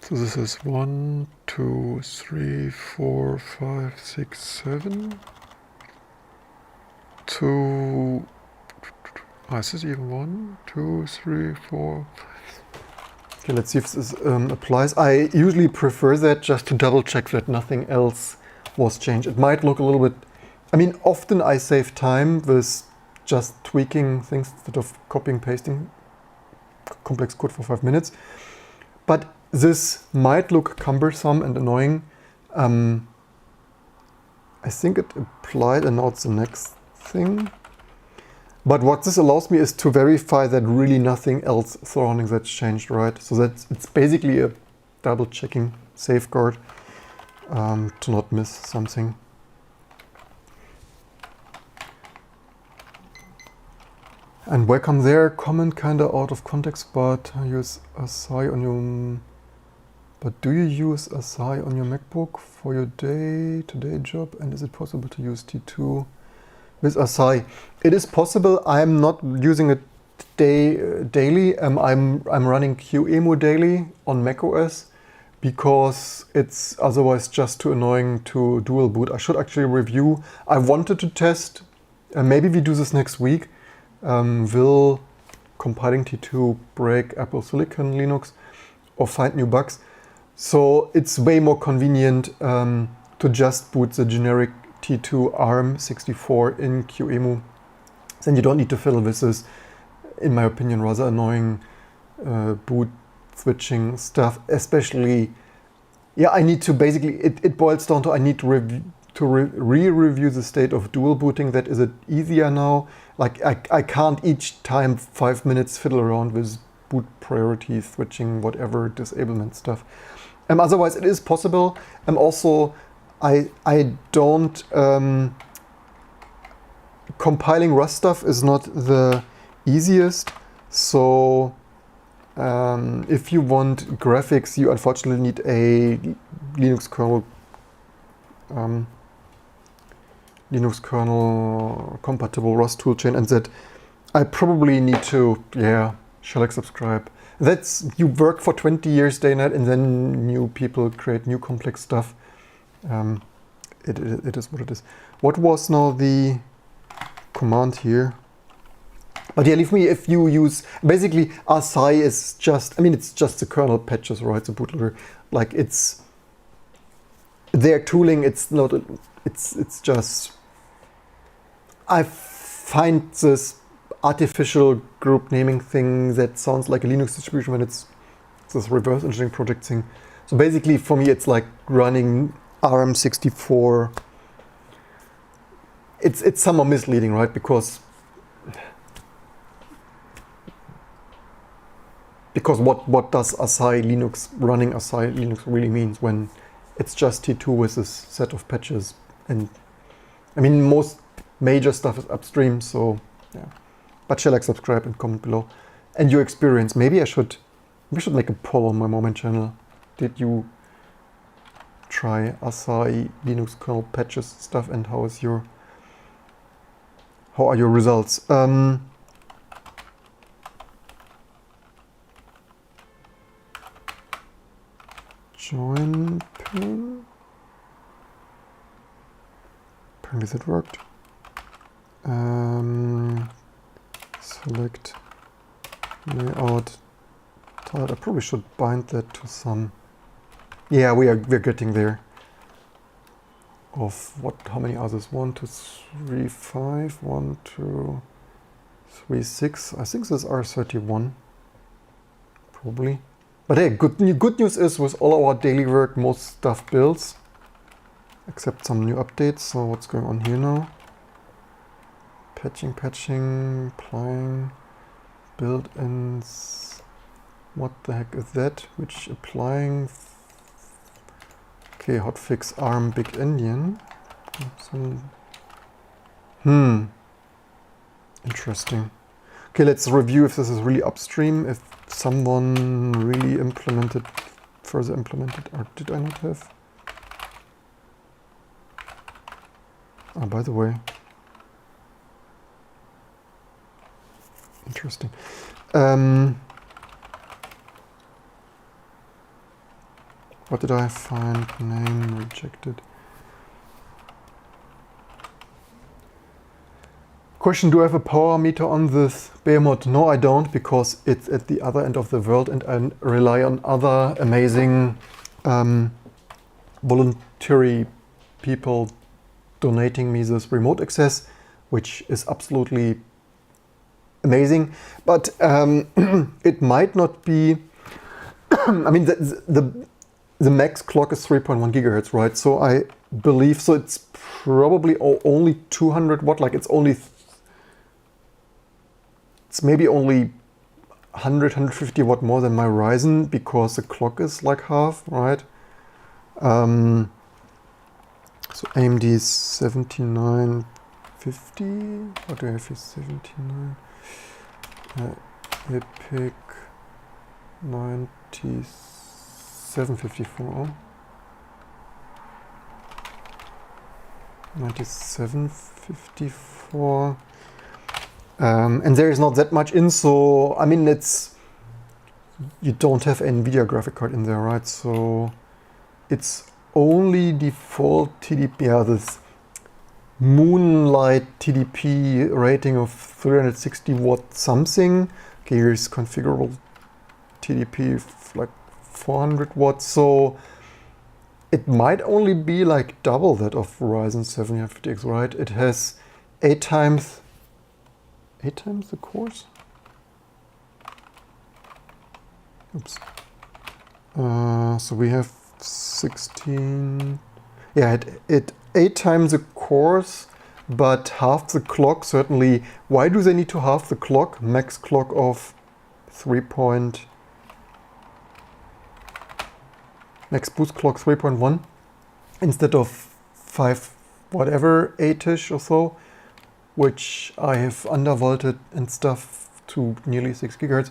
So this is 1, 2, 3, 4, 5, 6, 7. 2. Is this even 1, 2, 3, 4? Okay, let's see if this applies. I usually prefer that just to double check that nothing else was changed. It might look a little bit. I mean, often I save time with just tweaking things instead of copying, pasting complex code for 5 minutes. But this might look cumbersome and annoying. I think it applied, and now it's the next thing. But what this allows me is to verify that really nothing else surrounding that's changed, right? So that's it's basically a double checking safeguard to not miss something. And welcome there, comment kinda out of context, but I use Asai on your... But do you use Asai on your MacBook for your day-to-day job? And is it possible to use T2 with Asai? It is possible. I'm not using it daily. I'm running QEMU daily on macOS because it's otherwise just too annoying to dual boot. I should actually review. I wanted to test, maybe we do this next week. Will compiling T2 break Apple Silicon Linux or find new bugs? So it's way more convenient to just boot the generic T2 ARM64 in QEMU. Then you don't need to fiddle with this, in my opinion, rather annoying boot switching stuff, especially, yeah, I need to basically, it boils down to I need to re-review the state of dual booting. That is it easier now. Like I can't each time 5 minutes fiddle around with boot priority switching, whatever disablement stuff. Otherwise it is possible. Also, I don't, compiling Rust stuff is not the easiest. So if you want graphics, you unfortunately need a Linux kernel compatible Rust toolchain, and that I probably need to, yeah, shell subscribe. That's, you work for 20 years day and night, and then new people create new complex stuff. It is what it is. What was now the command here? But yeah, leave me if you use, basically RSI is just, I mean, it's just the kernel patches, right? The bootloader, like it's their tooling. It's not, it's just, I find this artificial group naming thing that sounds like a Linux distribution when it's this reverse engineering project thing. So basically for me, it's like running ARM64. It's somewhat misleading, right? Because what does ASI Linux, running ASI Linux really means when it's just T2 with this set of patches? And I mean, most major stuff is upstream, so yeah. But shall I subscribe and comment below? And your experience, maybe we should make a poll on my moment channel. Did you try ASI Linux kernel patches stuff, and how are your results? Join pin. Apparently that worked. Select layout. I probably should bind that to some. Yeah, we're getting there. Of what? How many others? 1, 2, 3, 5. 1, 2, 3, 6. I think this is R31. Probably. But hey, good news is with all our daily work, most stuff builds, except some new updates. So what's going on here now? Patching, applying, build-ins. What the heck is that? Which applying? Okay, hotfix ARM Big Endian. Interesting. Okay, let's review if this is really upstream, if someone really further implemented, or did I not have? Oh, by the way. Interesting. What did I find? Name rejected. Question, do I have a power meter on this behemoth? No, I don't, because it's at the other end of the world and I rely on other amazing voluntary people donating me this remote access, which is absolutely amazing. But it might not be, I mean, the max clock is 3.1 gigahertz, right? So I believe, so it's probably only 200 watt, like it's maybe only 150 watt more than my Ryzen, because the clock is like half, right? So AMD is 7950. What do I have here? 79. Epyc 9754. 9754. And there is not that much in, so I mean, you don't have NVIDIA graphic card in there, right? So it's only default TDP, yeah, this Moonlight TDP rating of 360 watt something. Okay, here's configurable TDP like 400 watts, so it might only be like double that of Ryzen 750X, right? It has 8 times the cores? Oops. So we have 16. Yeah, it 8 times the cores, but half the clock. Certainly. Why do they need to halve the clock? Max clock of 3. Max boost clock 3.1 instead of 5 whatever 8ish or so, which I have undervolted and stuff to nearly 6 gigahertz.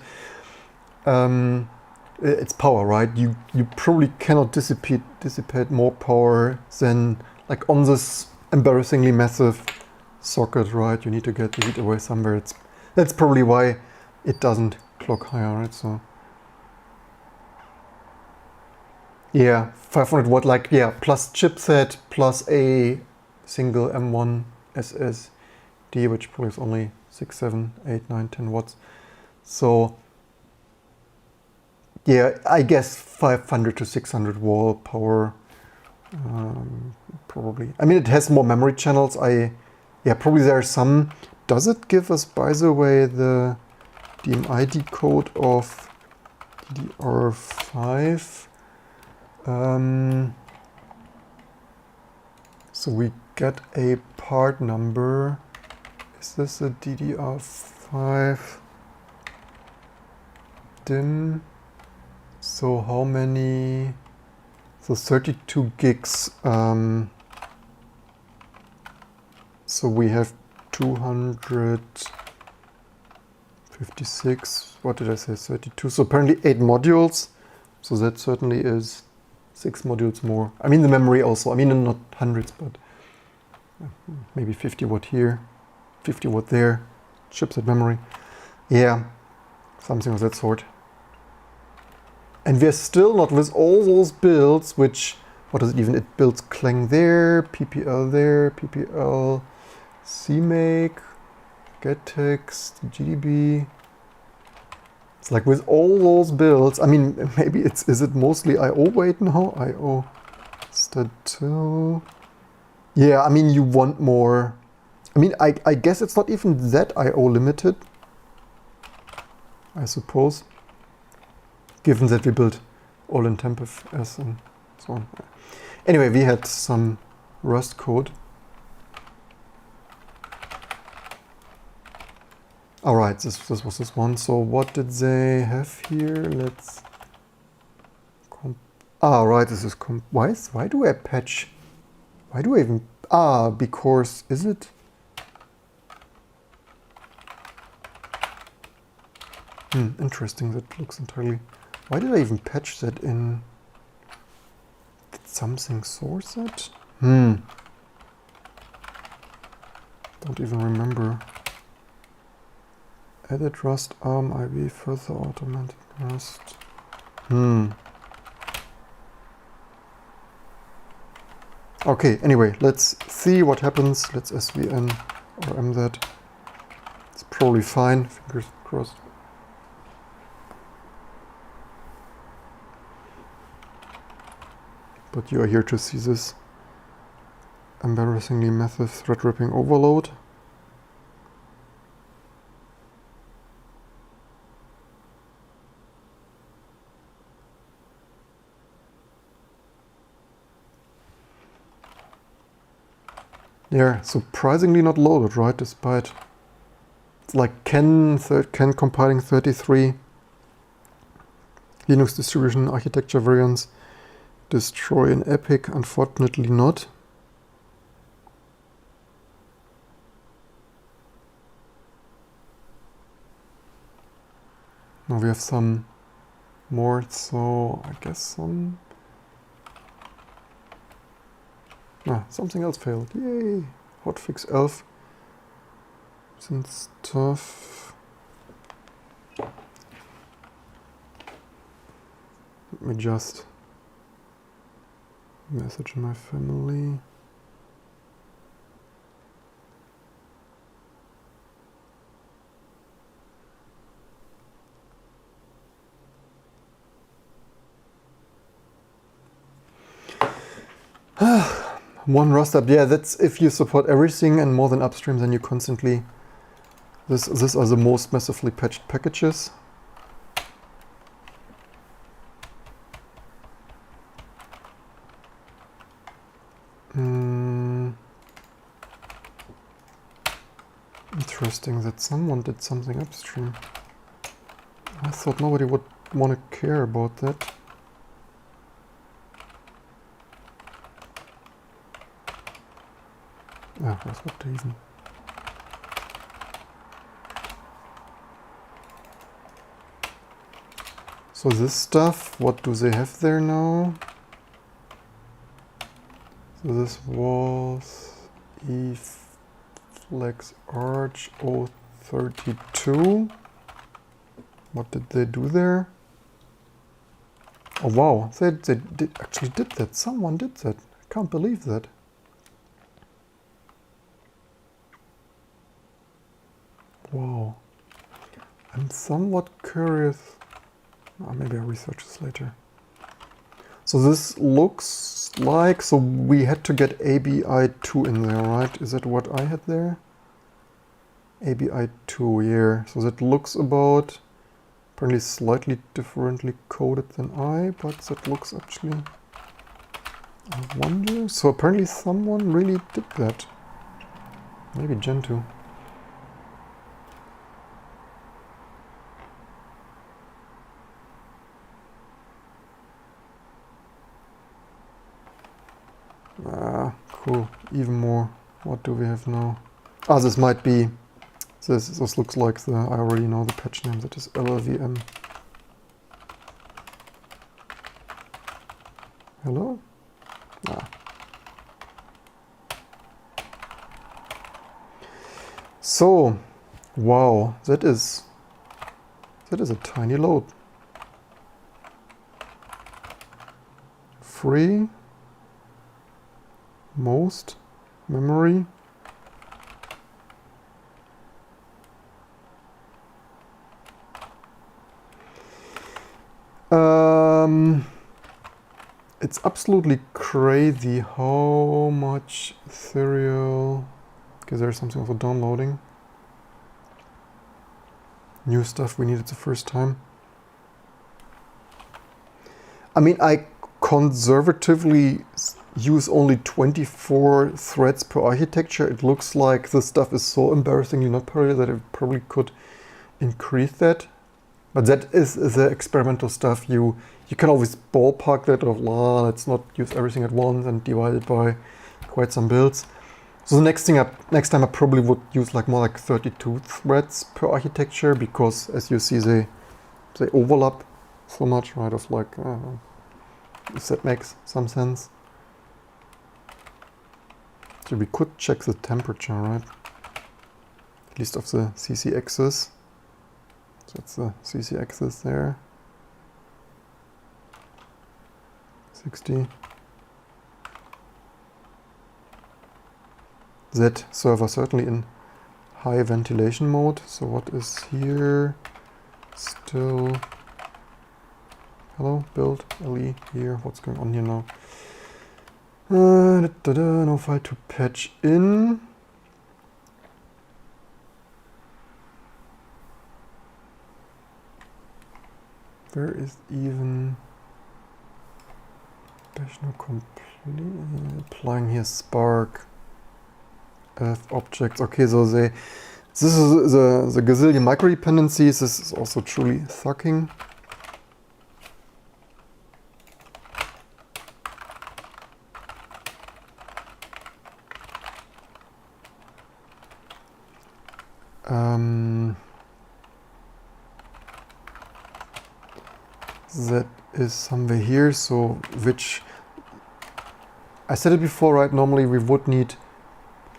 It's power, right? You probably cannot dissipate more power than like on this embarrassingly massive socket, right? You need to get the heat away somewhere. That's probably why it doesn't clock higher, right? So yeah, 500 watt, like, yeah, plus chipset, plus a single M1 SSD, which probably is only 6, 7, 8, 9, 10 watts. So yeah, I guess 500 to 600 wall power, probably. I mean, it has more memory channels. Yeah, probably there are some. Does it give us, by the way, the DMID code of DDR5? So we get a part number. Is this a DDR5 DIMM? So how many? So 32 gigs. So we have 256. What did I say? 32. So apparently 8 modules. So that certainly is 6 modules more. I mean the memory also. I mean not hundreds, but maybe 50 watt here, 50 watt there. Chipset memory. Yeah, something of that sort. And we're still not with all those builds, which, what does it even, it builds Clang there, PPL there, PPL, CMake, gettext, GDB. It's like with all those builds, I mean, maybe is it mostly IO weight now? IO stat2. Yeah, I mean, you want more. I mean, I guess it's not even that IO limited, I suppose. Given that we built all in tempfs and so on. Anyway, we had some Rust code. All right, this was this one. So what did they have here? Let's. Right, this is why do I patch? Why do I even? Because is it? Interesting. That looks entirely. Why did I even patch that in? Did something source it? Don't even remember. Edit Rust ARM IB further automated Rust. Okay, anyway, let's see what happens. Let's svn or m that. It's probably fine, fingers crossed. But you are here to see this embarrassingly massive thread ripping overload. Yeah, surprisingly not loaded, right? Despite it's like can compiling 33 Linux distribution architecture variants. Destroy in Epyc, unfortunately not. Now we have some more, so I guess some. Something else failed. Yay! Hotfix elf. Some stuff. Let me just message my family. One Rust up, yeah, that's if you support everything and more than upstream, then you constantly. These are the most massively patched packages. interesting that someone did something upstream. I thought nobody would want to care about that. Ah, that's what to even. So this stuff, what do they have there now? So this was eFlex Arch 032. What did they do there? Oh wow, they actually did that. Someone did that. I can't believe that. Wow. I'm somewhat curious. Oh, maybe I'll research this later. So this looks like, so we had to get ABI2 in there, right? Is that what I had there? ABI2, yeah. So that looks about, apparently slightly differently coded than I, but that looks actually, I wonder. So apparently someone really did that. Maybe Gentoo. Ah, cool. Even more. What do we have now? Ah, this might be. This looks like the. I already know the patch name. That is LLVM. Hello? Ah. So, wow, that is a tiny load. Free. Most memory. It's absolutely crazy how much serial. Okay, there's something for downloading. New stuff we needed the first time. I mean, I conservatively use only 24 threads per architecture. It looks like this stuff is so embarrassingly not parallel that it probably could increase that. But that is the experimental stuff. You can always ballpark that of, let's not use everything at once and divide it by quite some builds. So the next time I probably would use more like 32 threads per architecture, because as you see they overlap so much, right? Of like, I don't know, if that makes some sense. So we could check the temperature, right? At least of the CC axis. So that's the CC axis there. 60. That server certainly in high ventilation mode. So what is here? Still. Hello, build LE here. What's going on here now? No file to patch in. Where is even patch no complete? Applying here Spark objects. Okay, so this is the gazillion micro dependencies. This is also truly sucking. That is somewhere here, so which I said it before, right? Normally we would need,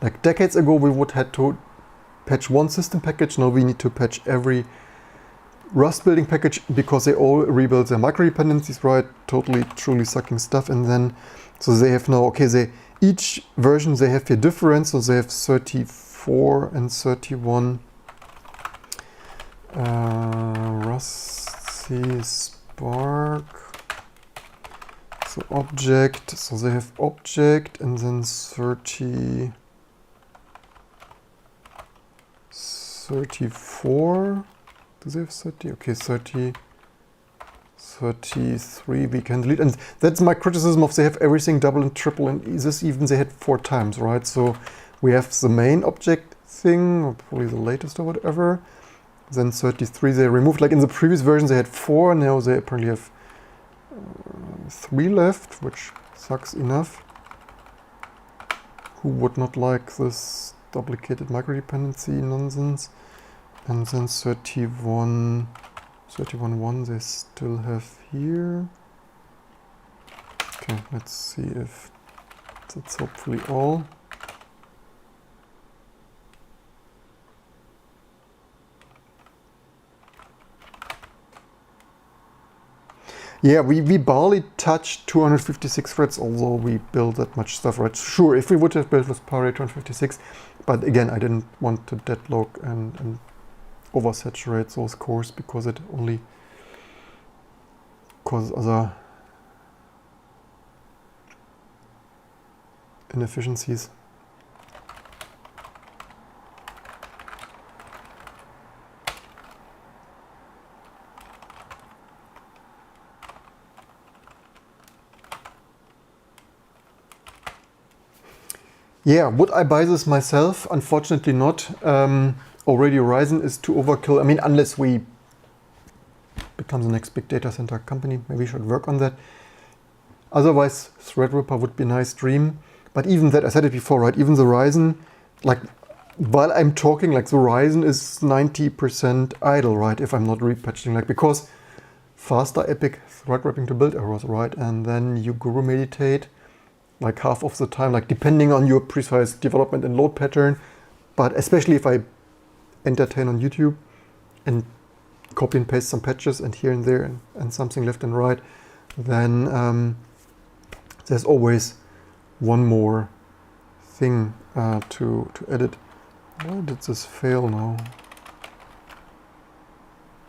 like decades ago, we would have to patch one system package. Now we need to patch every Rust building package because they all rebuild their micro dependencies, right? Totally, truly sucking stuff. And then, so they have now, okay, each version they have here different, so they have 34 and 31 Rust Spark. So object, so they have object and then 34. Do they have 30? Okay, 33 we can delete. And that's my criticism of they have everything double and triple, and this even they had 4 times, right? So we have the main object thing, or probably the latest or whatever. Then 33 they removed. Like in the previous version they had 4, now they apparently have 3 left, which sucks enough. Who would not like this duplicated microdependency nonsense? And then 31.1 they still have here. Okay, let's see if that's hopefully all. Yeah, we barely touched 256 threads, although we built that much stuff, right? Sure, if we would have built with power rate 256, but again, I didn't want to deadlock and oversaturate those cores because it only causes other inefficiencies. Yeah, would I buy this myself? Unfortunately not. Already Ryzen is too overkill. I mean, unless we become the next big data center company, maybe we should work on that. Otherwise, Threadripper would be a nice dream. But even that, I said it before, right? Even the Ryzen, like, while I'm talking, like the Ryzen is 90% idle, right? If I'm not repatching, like, because faster Epyc thread wrapping to build errors, right? And then you guru meditate like half of the time, like depending on your precise development and load pattern. But especially if I entertain on YouTube and copy and paste some patches and here and there and something left and right, then there's always one more thing to edit. Why did this fail now?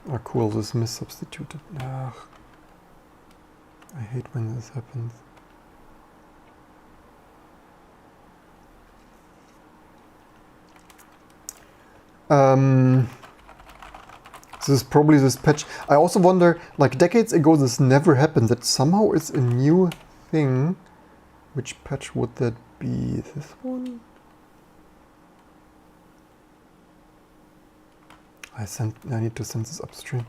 Ah, cool, this is missubstituted. Ugh. I hate when this happens. This is probably this patch. I also wonder, like decades ago this never happened, that somehow it's a new thing. Which patch would that be? This one? I need to send this upstream.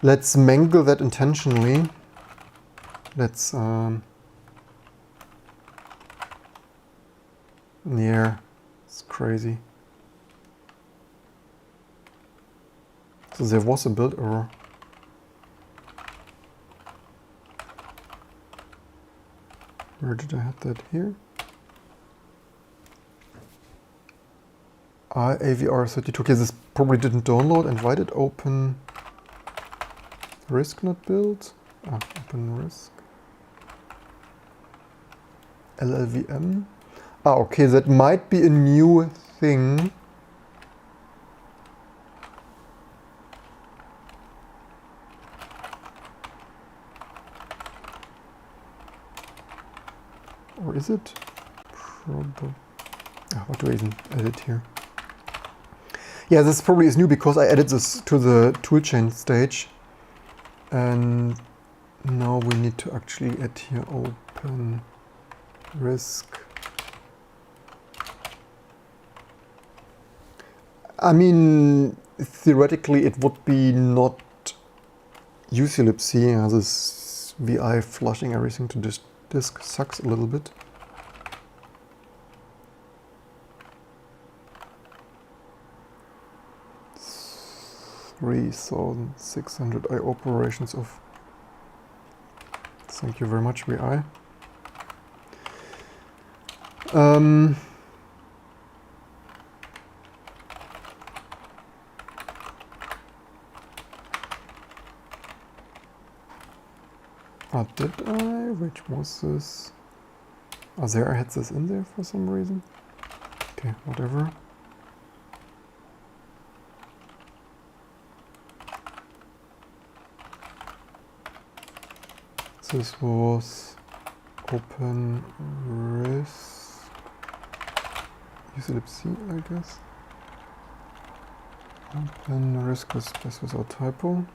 Let's mangle that intentionally. Let's yeah, it's crazy. So there was a build error. Where did I have that here? AVR32. Okay, this probably didn't download. And why did open risk not build? Ah, open risk. LLVM. Ah, okay, that might be a new thing. Or is it? Probably. What do I even edit here? Yeah, this probably is new because I added this to the toolchain stage. And now we need to actually add here open risk. I mean, theoretically it would be not glibc. This VI flushing everything to disk sucks a little bit. $3,600 I operations of. Thank you very much, VI. Did I? Which was this? Oh, there I had this in there for some reason. Okay, whatever. This was open risk. glibc, I guess. Open risk was just without typo.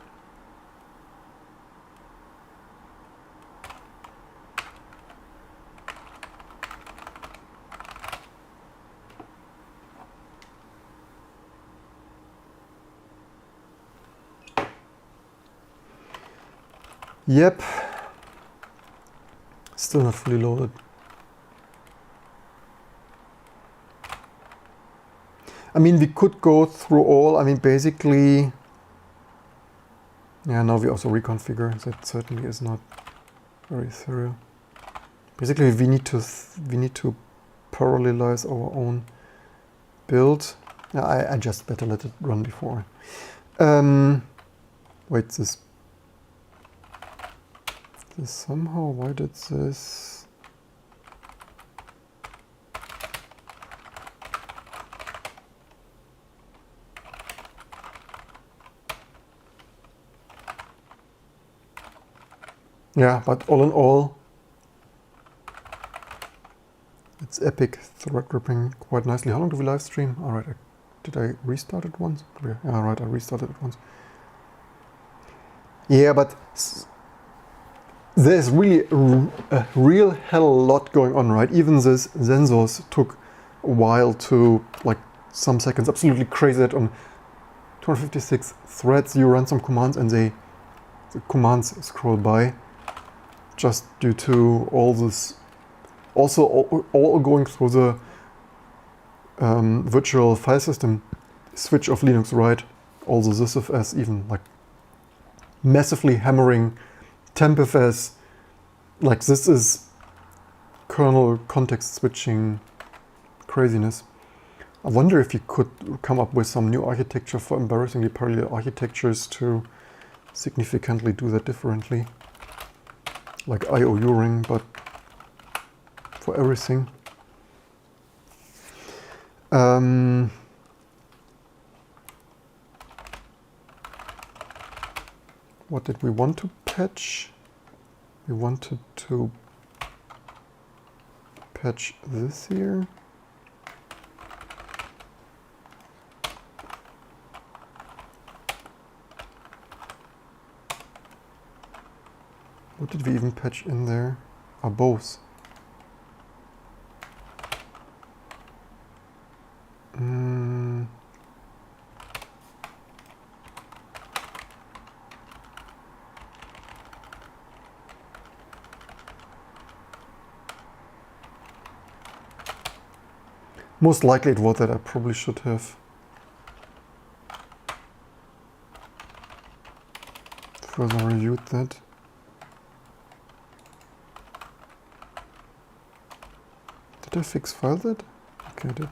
Yep. Still not fully loaded. I mean, we could go through all. I mean, basically, yeah, now we also reconfigure. That certainly is not very thorough. Basically, we need to parallelize our own build. I just better let it run before. Wait, this somehow, why did this? Yeah, but all in all, it's Epyc thread gripping quite nicely. How long do we live stream? All right, did I restart it once? Yeah, all right, I restarted it once. Yeah, but there's really a real hell lot going on, right? Even these sensors took a while to, like, some seconds. Absolutely crazy that on 256 threads you run some commands and the commands scroll by, just due to all this. Also, all going through the virtual file system switch of Linux, right? Also sysfs, even like massively hammering tempfs. Like, this is kernel context switching craziness. I wonder if you could come up with some new architecture for embarrassingly parallel architectures to significantly do that differently. Like IOU ring, but for everything. What did we want to patch? We wanted to patch this here. What did we even patch in there? Both. Most likely it was that I probably should have further reviewed that. Did I fix file that? Okay, I did.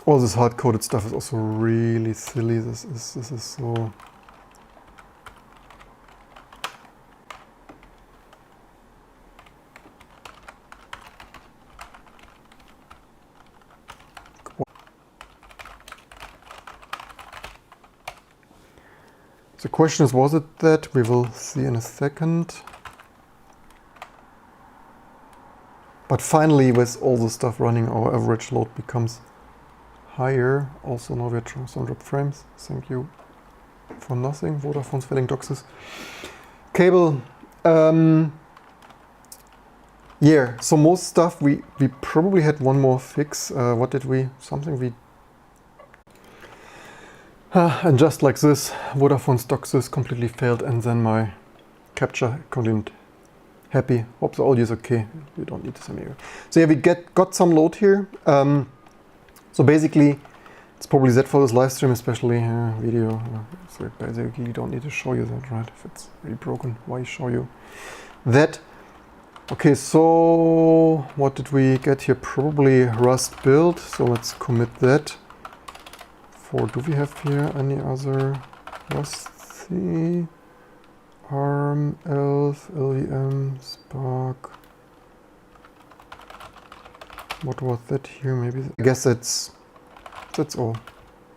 All this hard-coded stuff is also really silly. This is so. The question is, was it that? We will see in a second. But finally, with all the stuff running, our average load becomes higher. Also, now we're trying some drop frames. Thank you for nothing. Vodafone's filling doxes. Cable. Yeah, so most stuff we probably had one more fix. What did we? Something we. And just like this, Vodafone's doxes completely failed, and then my capture continued. Happy. Hope the audio is okay. We don't need this anyway. So yeah, we got some load here. So basically, it's probably that for this live stream, especially video. So basically, you don't need to show you that, right? If it's really broken, why show you that? Okay, so what did we get here? Probably Rust build. So let's commit that. Do we have here any other Rust? ARM, ELF, LVM, Spark. What was that here? Maybe I guess that's all.